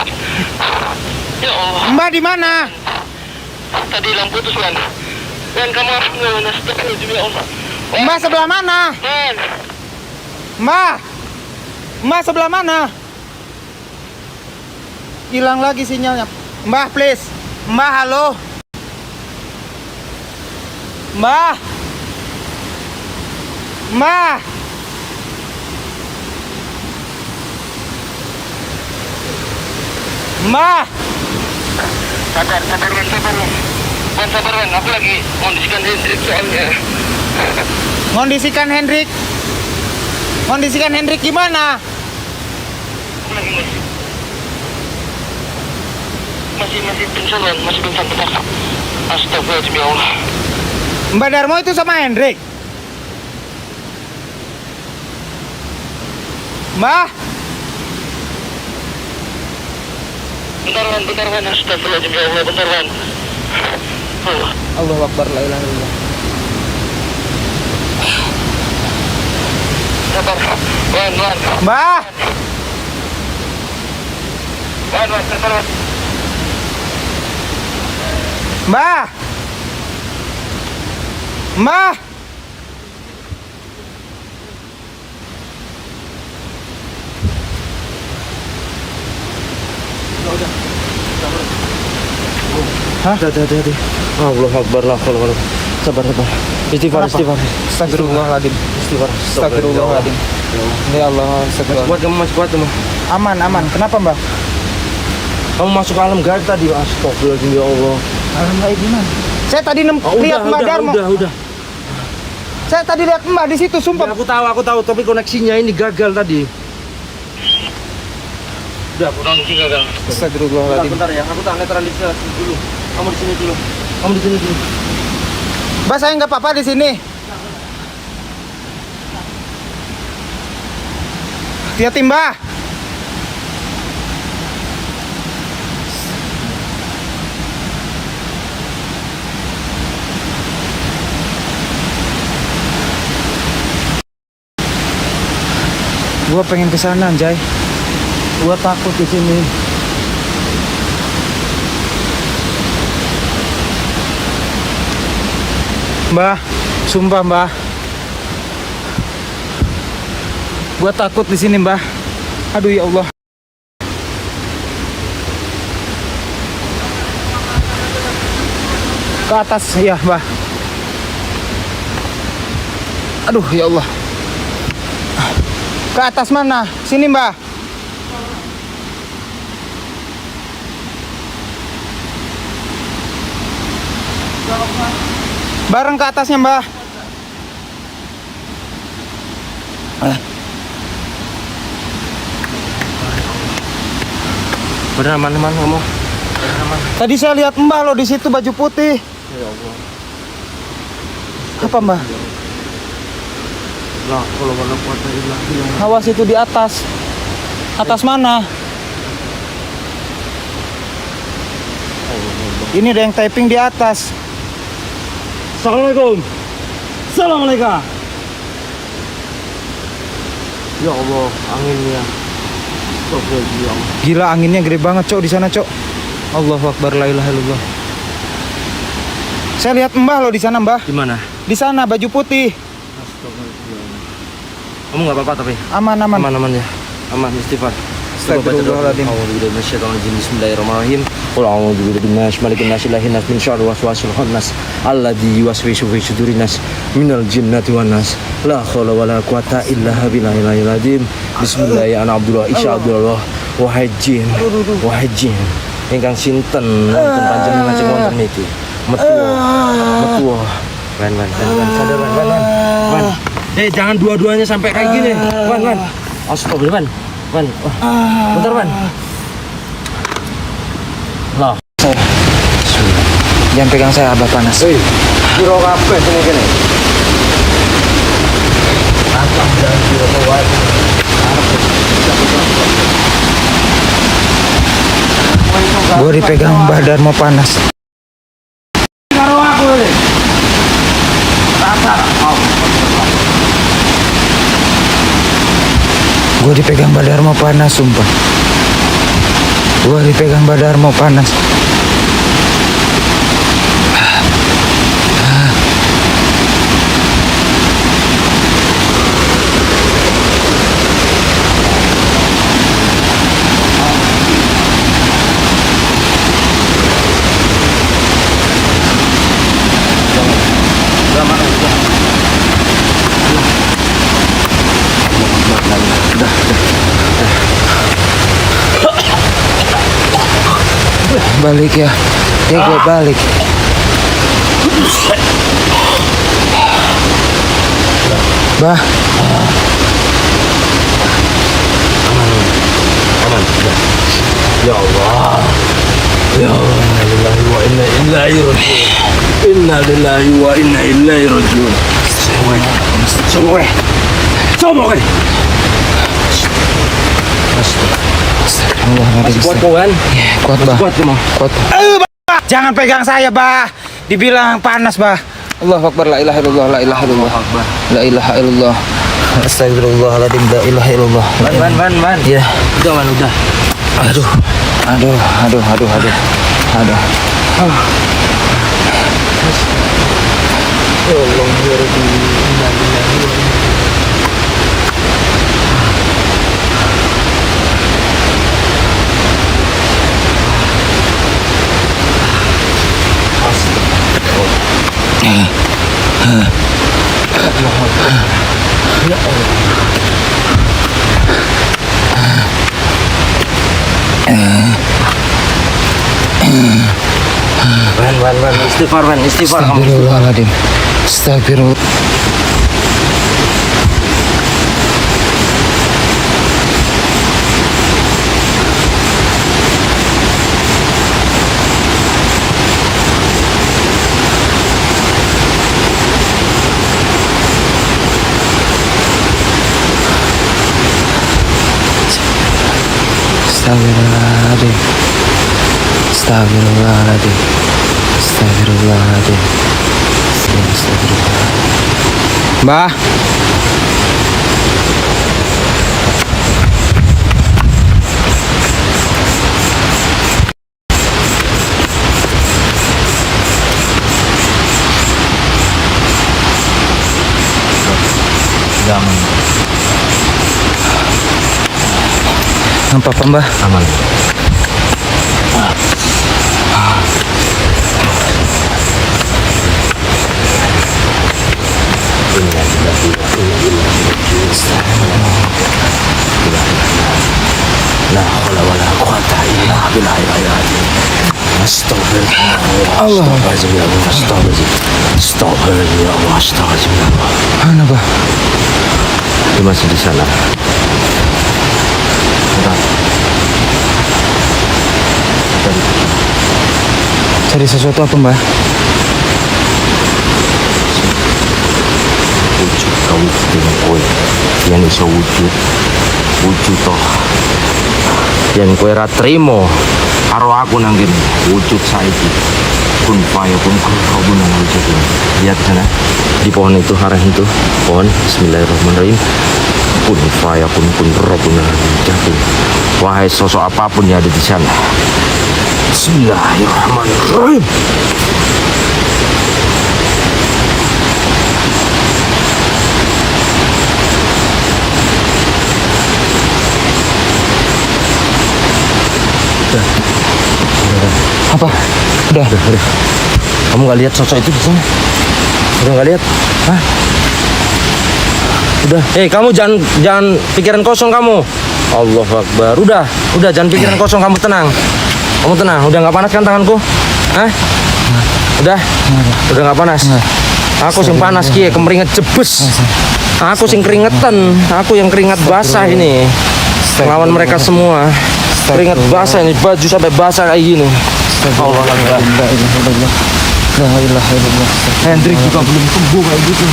Ya Allah. Mbah di mana? Tadi lampu putus, Wan. Wan, kamu harus ngelawan, astagfirullahaladzim, ya Allah. Mbah sebelah mana? Wan. Mbah sebelah mana? Hilang lagi sinyalnya. Mbah, please. Mbah, halo. Mbah. Mbah. Mbah. Sabar, sabar, Wan, sabar, Wan. Wan, sabar, Wan. Aku lagi kondisikan Hendrik soalnya. Kondisikan Hendrik. Kondisikan Hendrik gimana? Aku lagi masih pingsan, Wan. Masih pingsan, bentar. Astagfirullahaladzim, ya Allah. Mbak Darmo itu sama Hendrik. Mbah. Bentar, Wan. Astagfirullahaladzim, ya Allah. Bentar, Wan. Allah. Allahu Akbar, la ilaha illallah. Sabar. Wan. Mbah. Wan, sabar, Wan. Mbah. Mbah. Hah? Hati. Allah Akbar lah kalau sabar. Istighfar. Astagfirullahaladzim. Astagfirullahaladzim. Ya Allah, astagfirullah. Kuat kamu, masih kuat kamu. Aman. Kenapa, Mbah? Kamu masuk ke alam gaib tadi. Astagfirullahaladzim, ya Allah. Alam gaib gimana? Saya tadi lihat Mbak Darmo. Udah. Saya tadi lihat Mbak di situ, sumpah. Ya, aku tahu, tapi koneksinya ini gagal tadi. Udah, koneksi gagal. Astagfirullahaladzim. Bentar ya, aku tak netralisasi dulu. Kamu di sini dulu. Mbak, saya nggak apa-apa di sini. Hati-hati, Mbak. Gua pengen ke sana, Anjay. Gua takut di sini. Mbah, sumpah, Mbah. Gua takut di sini, Mbah. Aduh, ya Allah. Ke atas, ya, Mbah. Aduh, ya Allah. Ke atas mana? Sini, Mbah. Bareng ke atasnya, Mbah. Bener aman kamu. Tadi saya lihat Mbah lo di situ baju putih. Ya Allah. Apa, Mbah? Lah, kalau wala quwata illa billah. Awas itu di atas. Atas mana? Ini ada yang typing di atas. Assalamualaikum. Ya Allah, anginnya. Astagfirullahaladzim, ya Allah. Gila, anginnya gede banget, Cok, di sana, Cok. Allahu Akbar, la ilaha illallah. Saya lihat Mbah lo di sana, Mbah. Di mana? Di sana baju putih. Kamu nggak apa-apa tapi? Aman. Aman ya. Aman, istighfar. Astagfirullahaladzim. Bismillahirrahmanirrahim. Qul a'udzu birabbin nas, malikin nas, ilahin nas, min syarri waswasil khannas, alladzi yuwaswisu fi sudurin nas, minal jinnati wan nas. La haula wala quwata illa billahil azim. Bismillahirrahmanirrahim. Abdullah Isya Abdullah wahajin. Ingkang sinten wonten panjenengan sing wonten niki. Metuwa. Wan. Sadar, Wan. Jangan dua-duanya sampai kayak gini. Wan. Astagfirullah, Wan. Bentar, Wan. Lah. Jangan pegang saya, Abah panas. Kira kabeh sini kene. Gue dipegang Mbah Darmo panas. Gue dipegang Mbah Darmo panas, sumpah. Gue dipegang Mbah Darmo panas. balik ya. Ya gue balik. Bah. Aman. Ya Allah. Ya Allah, inna lillahi wa inna ilaihi rajiun. Inna lillahi wa inna ilaihi rajiun. Coba. Masih kuat kau kan? Kuat, Bah. Kuat kamu. Kuat. Jangan pegang saya, Bah. Dibilang panas, Bah. Allahu Akbar, la ilaha illallah, la ilaha illallah. La ilaha illallah. Astagfirullahaladzim, la ilaha illallah. Man. Ya. Udah, Man, udah. Aduh. Man, istighfar kamu. Astagfirullahaladzim. Astagfirullah. Astagfirullahaladzim. Astagfirullahaladzim. Astagfirullahaladzim. Astagfirullah. Mbah. Jangan. Apa Mbah? Aman. La haula wala quwata illa billahi al-azim. Astagfirullah. Astagfirullahaladzim ya Allah. Astagfirullahaladzim ya Allah. Astagfirullahaladzim ya Allah. Mana Bah? Dia masih di sana. Cari sesuatu apa Mbah? Wujud kau dengan kue yang iso wujud toh yang kue ra trimo karo aku nang kene wujud saiki kun fayakun kun wujud ini. Lihat sana di pohon itu, arah itu pohon. Bismillahirrahmanirrahim. Kun fayakun kun rabbuna wujud. Wahai sosok apapun yang ada di sana, Bismillahirrahmanirrahim. Apa? Udah. Kamu nggak lihat sosok itu di sana? Udah nggak lihat? Hah? Udah. Kamu jangan pikiran kosong kamu. Allahu Akbar. Udah jangan pikiran kosong, kamu tenang. Kamu tenang. Udah nggak panas kan tanganku? Hah? Udah nggak panas. Aku sing panas ki, kemeringet jebes. Aku sing keringetan. Aku yang keringat basah ini. Melawan mereka semua. Keringat basah ini, baju sampai basah kayak gini. Allah Akbar. La ilaha illallah. Hendrik juga belum sembuh kayak gitu.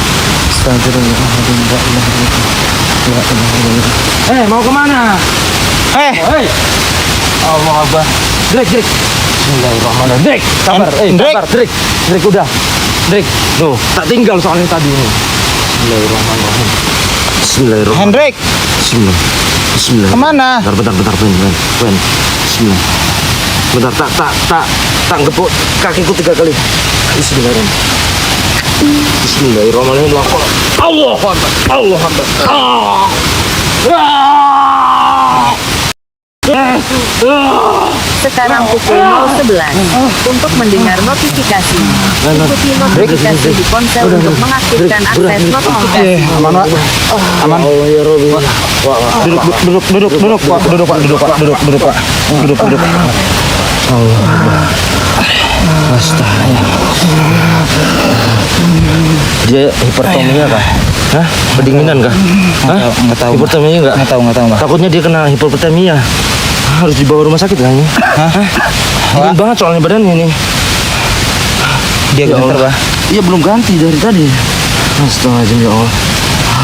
Astagfirullahaladzim. La ilaha illallah. Mau kemana? Hei. Allah Akbar. Drik. Bismillahirrahmanirrahim. Drik, sabar. Drik. Drik, udah. Drik, tuh, tak tinggal soalnya tadi ini. Bismillahirrahmanirrahim. Bismillahirrahmanirrahim. Hendrik. Bismillah. Kemana? Bentar, Ben. Bismillah. Bentar, tak gepuk kakiku 3 kali. Bismillahirrahmanirrahim. Bismillahirrahmanirrahim. Allah Akbar. Sekarang pukul 011. Untuk mendengar notifikasi, ikuti notifikasi di ponsel untuk mengaktifkan akses notifikasi. Aman, Pak. Aman. Allah ya Rabbi. Duduk, Pak. Duduk, Pak. Allah. Astaga. Dia hipertomia kah? Hah? Kedinginan kah? Hah? Nggak tahu. Hipertomia enggak? Nggak tahu, Mbak. Takutnya dia kena hipertermia. Harus dibawa rumah sakit kayaknya. Hah? Dingin banget soalnya badannya ini. Dia Ya gentar, Allah. Bah. Iya belum ganti dari tadi. Astagfirullahaladzim ya Allah.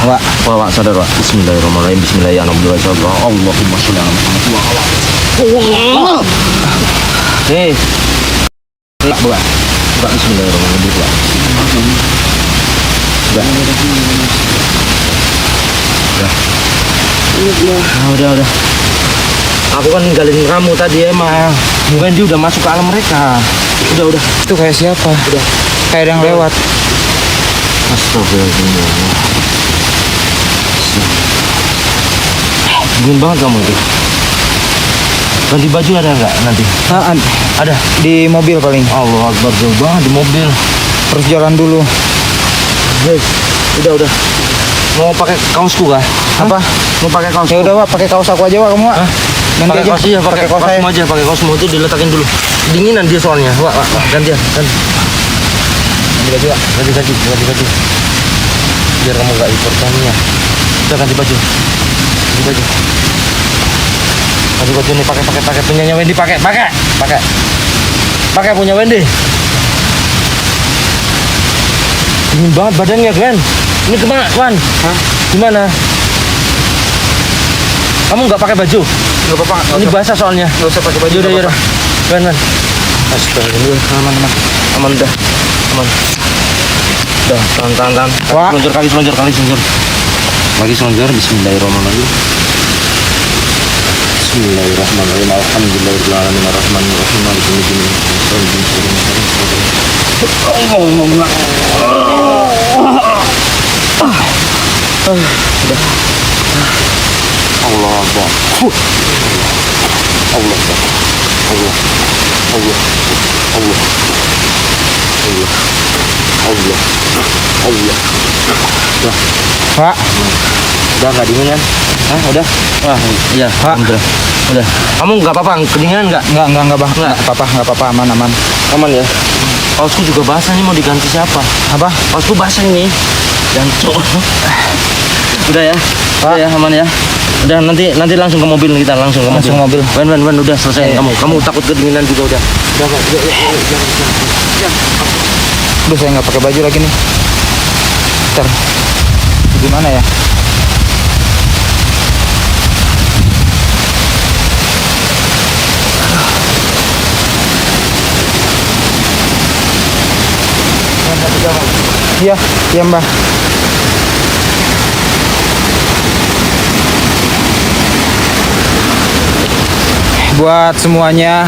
Wak. Wak, sadar Wak. Bismillahirrahmanirrahim. Bismillahirrahmanirrahim. Allahumma sholli ala Muhammad. Hei. Buka, buka. Buka, bismillahirrahmanirrahim. Buka. Udah. Aku kan ninggalin kamu tadi emang. Mungkin dia udah masuk ke alam mereka. Udah. Itu kayak siapa? Udah. Kayak ada yang lewat. Astagfirullahaladzim. Dingin banget kamu itu. Ganti baju ada nggak nanti? Ada. Di mobil paling. Allah Akbar, jauh banget di mobil. Terus jalan dulu. Guys, udah. Mau pakai kaosku kah? Apa? Mau pakai kaos? Ya udah, Wak, pakai kaos aku aja, Wak, kamu, Wak. Hah? Ganti Pakai aja. kaos iya, pakai kaos saya. aja, pakai kaosmu itu diletakin dulu. Dinginan dia soalnya. Wak, ganti. Ganti baju, Wak. Ganti baju. Biar kamu nggak hipertermia. Udah ganti baju. Ganti baju nih, pakai punyanya Wendy, pakai punya Wendy. Dingin banget badannya, Glenn. Ini kemana, Wan? Hah? Gimana? Kamu nggak pakai baju? Nggak apa-apa. Ini basah soalnya. Nggak usah pakai baju. Yaudah. Glenn. Astagfirullah, aman. Aman udah. Udah, tahan. Wah. Kaki seluncur. Lagi seluncur, bismillahirrahmanirrahim. Bismillahirrahmanirrahim. Alhamdulillahirabbil alamin arrahmanir rahim maliki yaumiddin. Allah Akbar. Allah. Wak. Udah nggak dingin kan? Hah? Udah? Wah, iya. Alhamdulillah. Udah. Kamu nggak apa-apa? Kedinginan nggak? Enggak, Bah. Nggak apa-apa, aman. Aman ya? Kaosku juga basah nih, mau diganti siapa? Apa? Kaosku basah ini. Jancuk. Udah ya? Udah ya, aman ya? Udah, nanti langsung ke mobil kita, langsung ke mobil. Wen, udah selesai kamu. Kamu takut kedinginan juga udah. Udah. Duh, saya nggak pakai baju lagi nih. Ntar. Gimana ya? Iya, Mbak. Buat semuanya.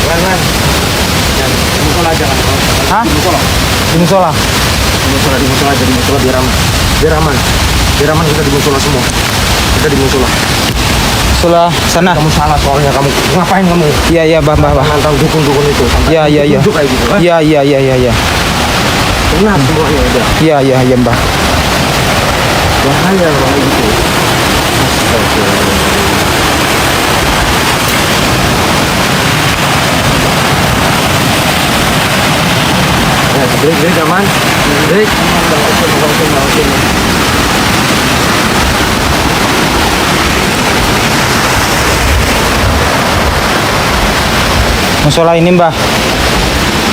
Wen. Di musola aja kan? Hah? Di musola. Di musola biar aman. Biar aman kita di musola semua. Kita di musola. Musola sana. Kamu salah soalnya, kamu ngapain kamu? Iya, Bah. Nantang dukun itu. Iya. Tunjuk kayak gitu. Iya. Benar semuanya udah. Iya, Mbak. Bahaya kalau kayak gitu. Astagfirullah. Break aman. Break. Musola ini, Mbah.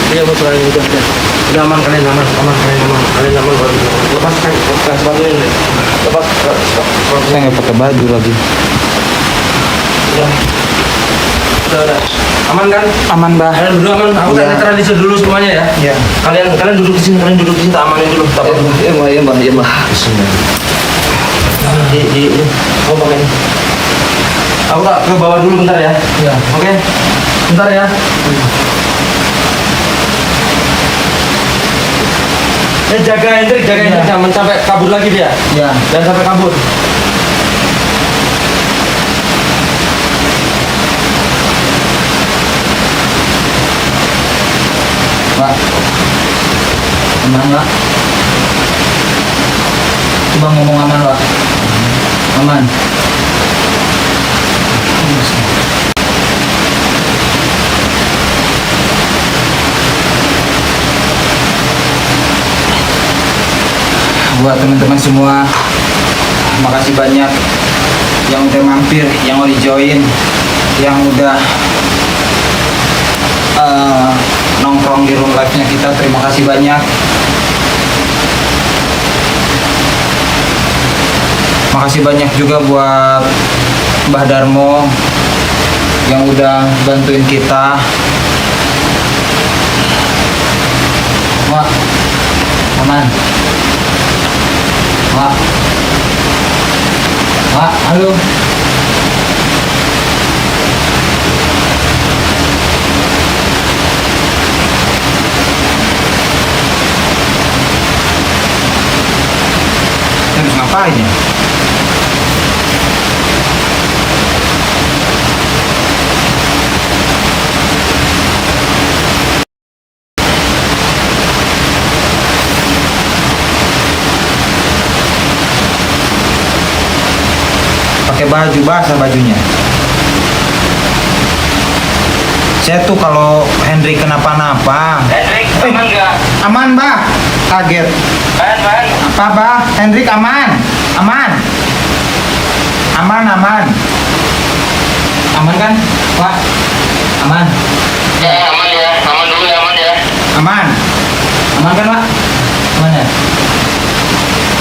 Iya, musola ini udah. Udah aman, kalian aman. Kalian aman baru. Lepas baju ini. Lepas. Saya nggak pakai baju lagi. Udah. Aman kan? Aman, Mbah. Kalian berdua aman. Aku Iya. tanya tradisi dulu semuanya ya. Iya. Kalian duduk di sini, tak amanin dulu. Tak apa. Iya, Mbah. Bismillah. Kamu pakai ini. Aku tak ke bawah dulu bentar ya. Iya. Oke. Bentar ya. Jaga Hendrik, jangan sampai kabur lagi dia. Iya. Jangan sampai kabur. Pak. Aman, Pak. Coba ngomong aman, Pak. Aman. buat teman-teman semua, makasih banyak yang udah mampir, yang udah join, yang udah nongkrong di room live-nya kita. Terima kasih banyak. Makasih banyak juga buat Mbah Darmo yang udah bantuin kita. Wah, aman. Wah, wah, halo. Harus ngapain ya? Pakai baju basah bajunya. Saya tuh kalau Henry kenapa-napa. Hendrik, aman nggak? Aman, Bah. Kaget. Man. Apa, Bah? Hendrik aman. Aman. Aman, aman. Aman kan, Pak? Aman. Ya, aman ya. Aman dulu ya, aman ya. Aman. Aman kan, Pak? Aman ya?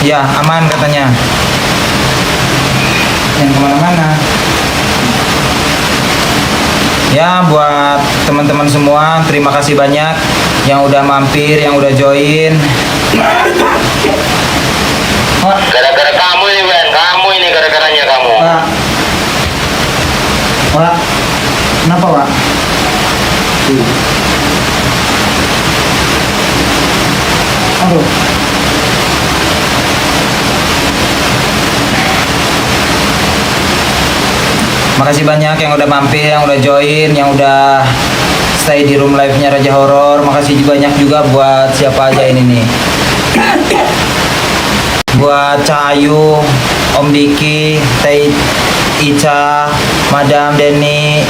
Ya, aman katanya. Yang kemana-mana. Ya, buat teman-teman semua, terima kasih banyak yang udah mampir, yang udah join. Gara-gara kamu ini, Ben. Kamu ini gara-garanya kamu. Pak. Pak. Kenapa, Pak? Aduh. Makasih banyak yang udah mampir, yang udah join, yang udah stay di room live-nya Raja Horor. Makasih banyak juga buat siapa aja ini nih. Buat Cahayu, Om Diki, Teh Ica, Madam Denny,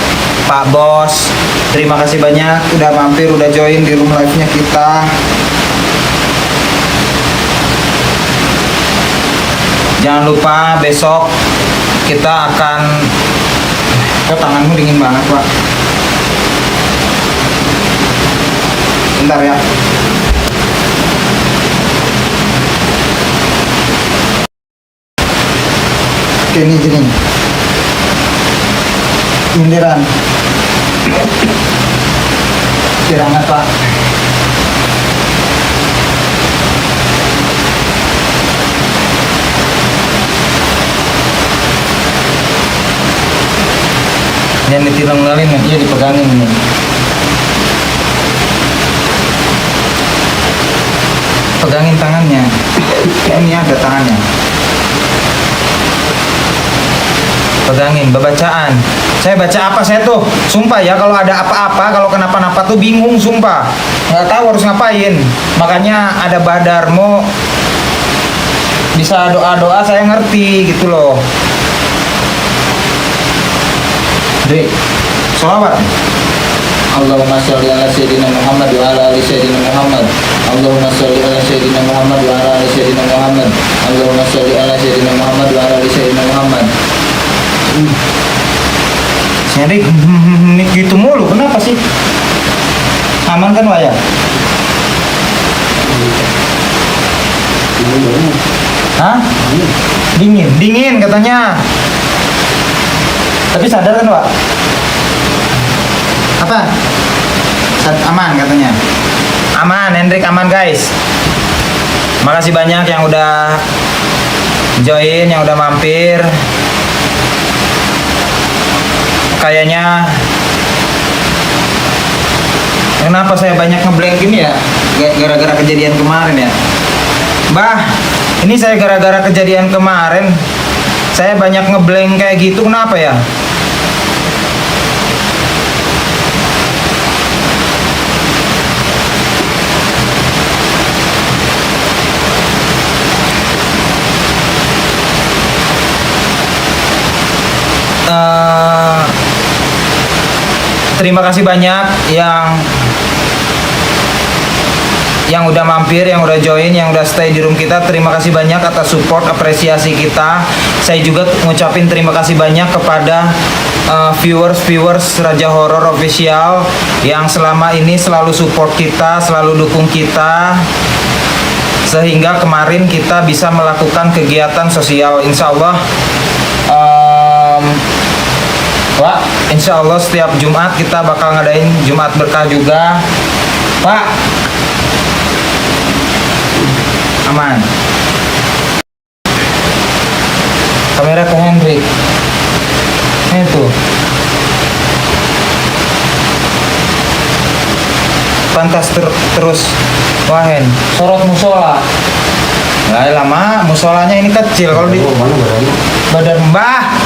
Pak Bos. Terima kasih banyak udah mampir, udah join di room live-nya kita. Jangan lupa besok kita akan. Kok tanganmu dingin banget, Pak? Bentar ya. Oke, ini gini. Nyindiran. Biar hangat, Pak. Yang ditilang ngalin, iya dipegangin ini. Pegangin tangannya. Ini ada tangannya. Pegangin, bacaan. Saya baca apa saya tuh? Sumpah ya, kalau ada apa-apa, kalau kenapa-napa tuh bingung, sumpah. Nggak tahu harus ngapain. Makanya ada Mbah Darmo. Bisa doa-doa saya ngerti gitu loh. Dek, sholawat. Allahumma sholli ala sayyidina Muhammad wa ala ali sayyidina Muhammad. Allahumma sholli ala sayyidina Muhammad wa ala ali sayyidina Muhammad. Allahumma sholli ala sayyidina Muhammad wa ala ali sayyidina Muhammad. Saya gitu mulu, kenapa sih? Aman kan, Waya? Hah? Dingin katanya. Tapi sadar kan, Pak? Apa? Aman katanya. Aman, Hendrik aman, guys. Makasih banyak yang udah join, yang udah mampir. Kayaknya kenapa saya banyak ngeblank gini ya? Gara-gara kejadian kemarin ya. Bah, ini saya gara-gara kejadian kemarin saya banyak ngeblank kayak gitu, kenapa ya? Terima kasih banyak yang yang udah mampir, yang udah join, yang udah stay di room kita. Terima kasih banyak atas support, apresiasi kita. Saya juga ngucapin terima kasih banyak kepada viewers Raja Horor Official yang selama ini selalu support kita, selalu dukung kita, sehingga kemarin kita bisa melakukan kegiatan sosial. Insya Allah Pak, insya Allah setiap Jumat kita bakal ngadain Jumat berkah juga. Pak, aman. Kamera ke Hendrik. Itu. Pantas terus. Wahen, sorot musola. Nggak lama, musolanya ini kecil kalau di badan Mbah.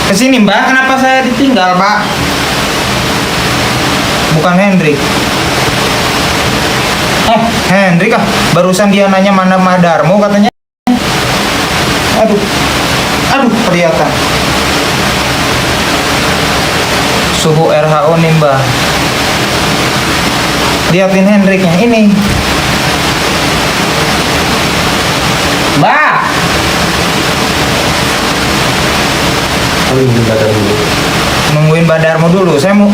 Kesini Mbah, kenapa saya ditinggal Pak? Bukan Hendrik. Hendrik ah, barusan dia nanya mana Madarmo katanya. Aduh, kelihatan. Suhu RHO nih Mbah. Liatin Hendriknya ini. Mbah. Nungguin Badarmo dulu. Saya mau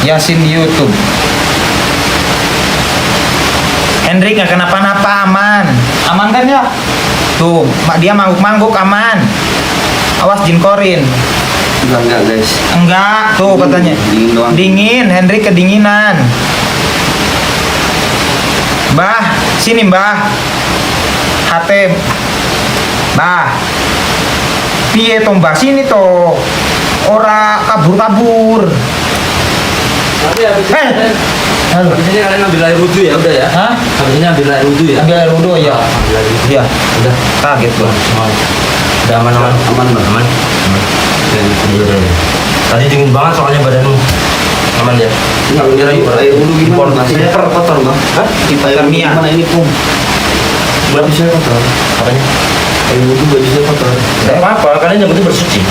Yasin di YouTube. Hendrik nggak kenapa-napa, aman. Aman kan ya? Tuh, dia mangguk-mangguk aman. Awas jin korin. Enggak guys. Enggak, tuh katanya. Dingin doang. Dingin, Hendrik kedinginan. Mbah, sini Mbah. Hatem. Mbah. Piye to Mbah, sini to. Ora kabur-kabur. Tapi habis ini kalian ambil air wudhu ya, udah ya? Hah? Habis ini ambil air wudhu ya? Ambil air wudhu ya. Ambil air wudhu. Iya. Udah. Kaget gua. Udah aman. Aman. Tadi dingin banget soalnya badanmu. Aman ya? Enggak, air wudhu gimana? Saya kotor Bang. Hah? Kita Tamiya. Mana ini kum? Baju saya kotor. Apanya? Air wudhu baju saya kotor. Enggak apa-apa, kalian yang penting bersuci.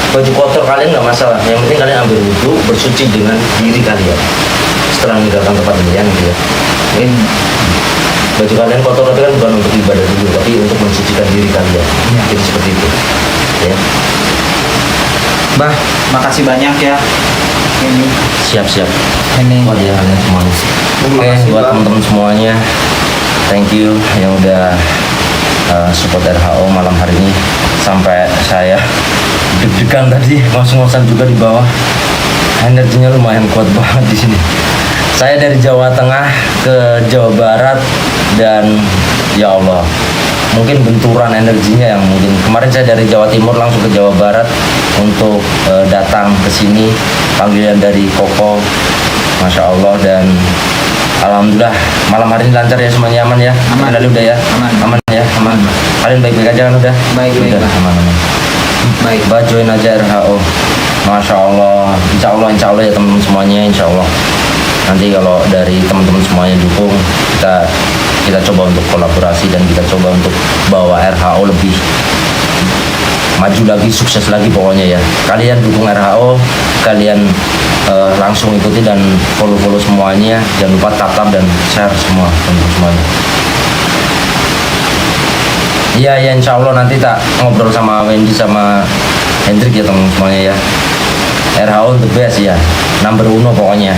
Baju kotor kalian nggak masalah. Yang penting kalian ambil wudhu, bersuci dengan diri kalian. Setelah meninggalkan tempat ini gitu ya. Ini baju kalian kotor itu kan bukan untuk ibadah dulu, tapi untuk mensucikan diri kalian. Jadi seperti itu. Ya. Mbah, makasih banyak ya. Ini. Siap. Ini. Buat ya kalian semuanya. Oke, buat teman-teman semuanya, thank you yang udah support RHO malam hari ini. Sampai saya deg-degan tadi, ngos-ngosan juga di bawah. Energinya lumayan kuat banget di sini. Saya dari Jawa Tengah ke Jawa Barat dan ya Allah, mungkin benturan energinya yang mungkin kemarin saya dari Jawa Timur langsung ke Jawa Barat untuk datang ke sini, panggilan dari Koko, Masya Allah, dan alhamdulillah malam hari ini lancar ya, semuanya aman ya. Aman. Udah ya. Aman ya. Kalian baik-baik aja kan udah? Baik-baik. Udah, aman. Baik. Bah, join aja RHO. Masya Allah, insya Allah ya teman-teman semuanya, insya Allah. Nanti kalau dari teman-teman semuanya dukung, kita coba untuk kolaborasi dan kita coba untuk bawa RHO lebih maju lagi, sukses lagi pokoknya ya. Kalian dukung RHO, kalian langsung ikuti dan follow semuanya. Jangan lupa tap dan share semua teman-teman semuanya. Iya, insya Allah nanti tak ngobrol sama Wendy sama Hendrik ya teman-teman semuanya ya. RHO the best ya, number 1 pokoknya.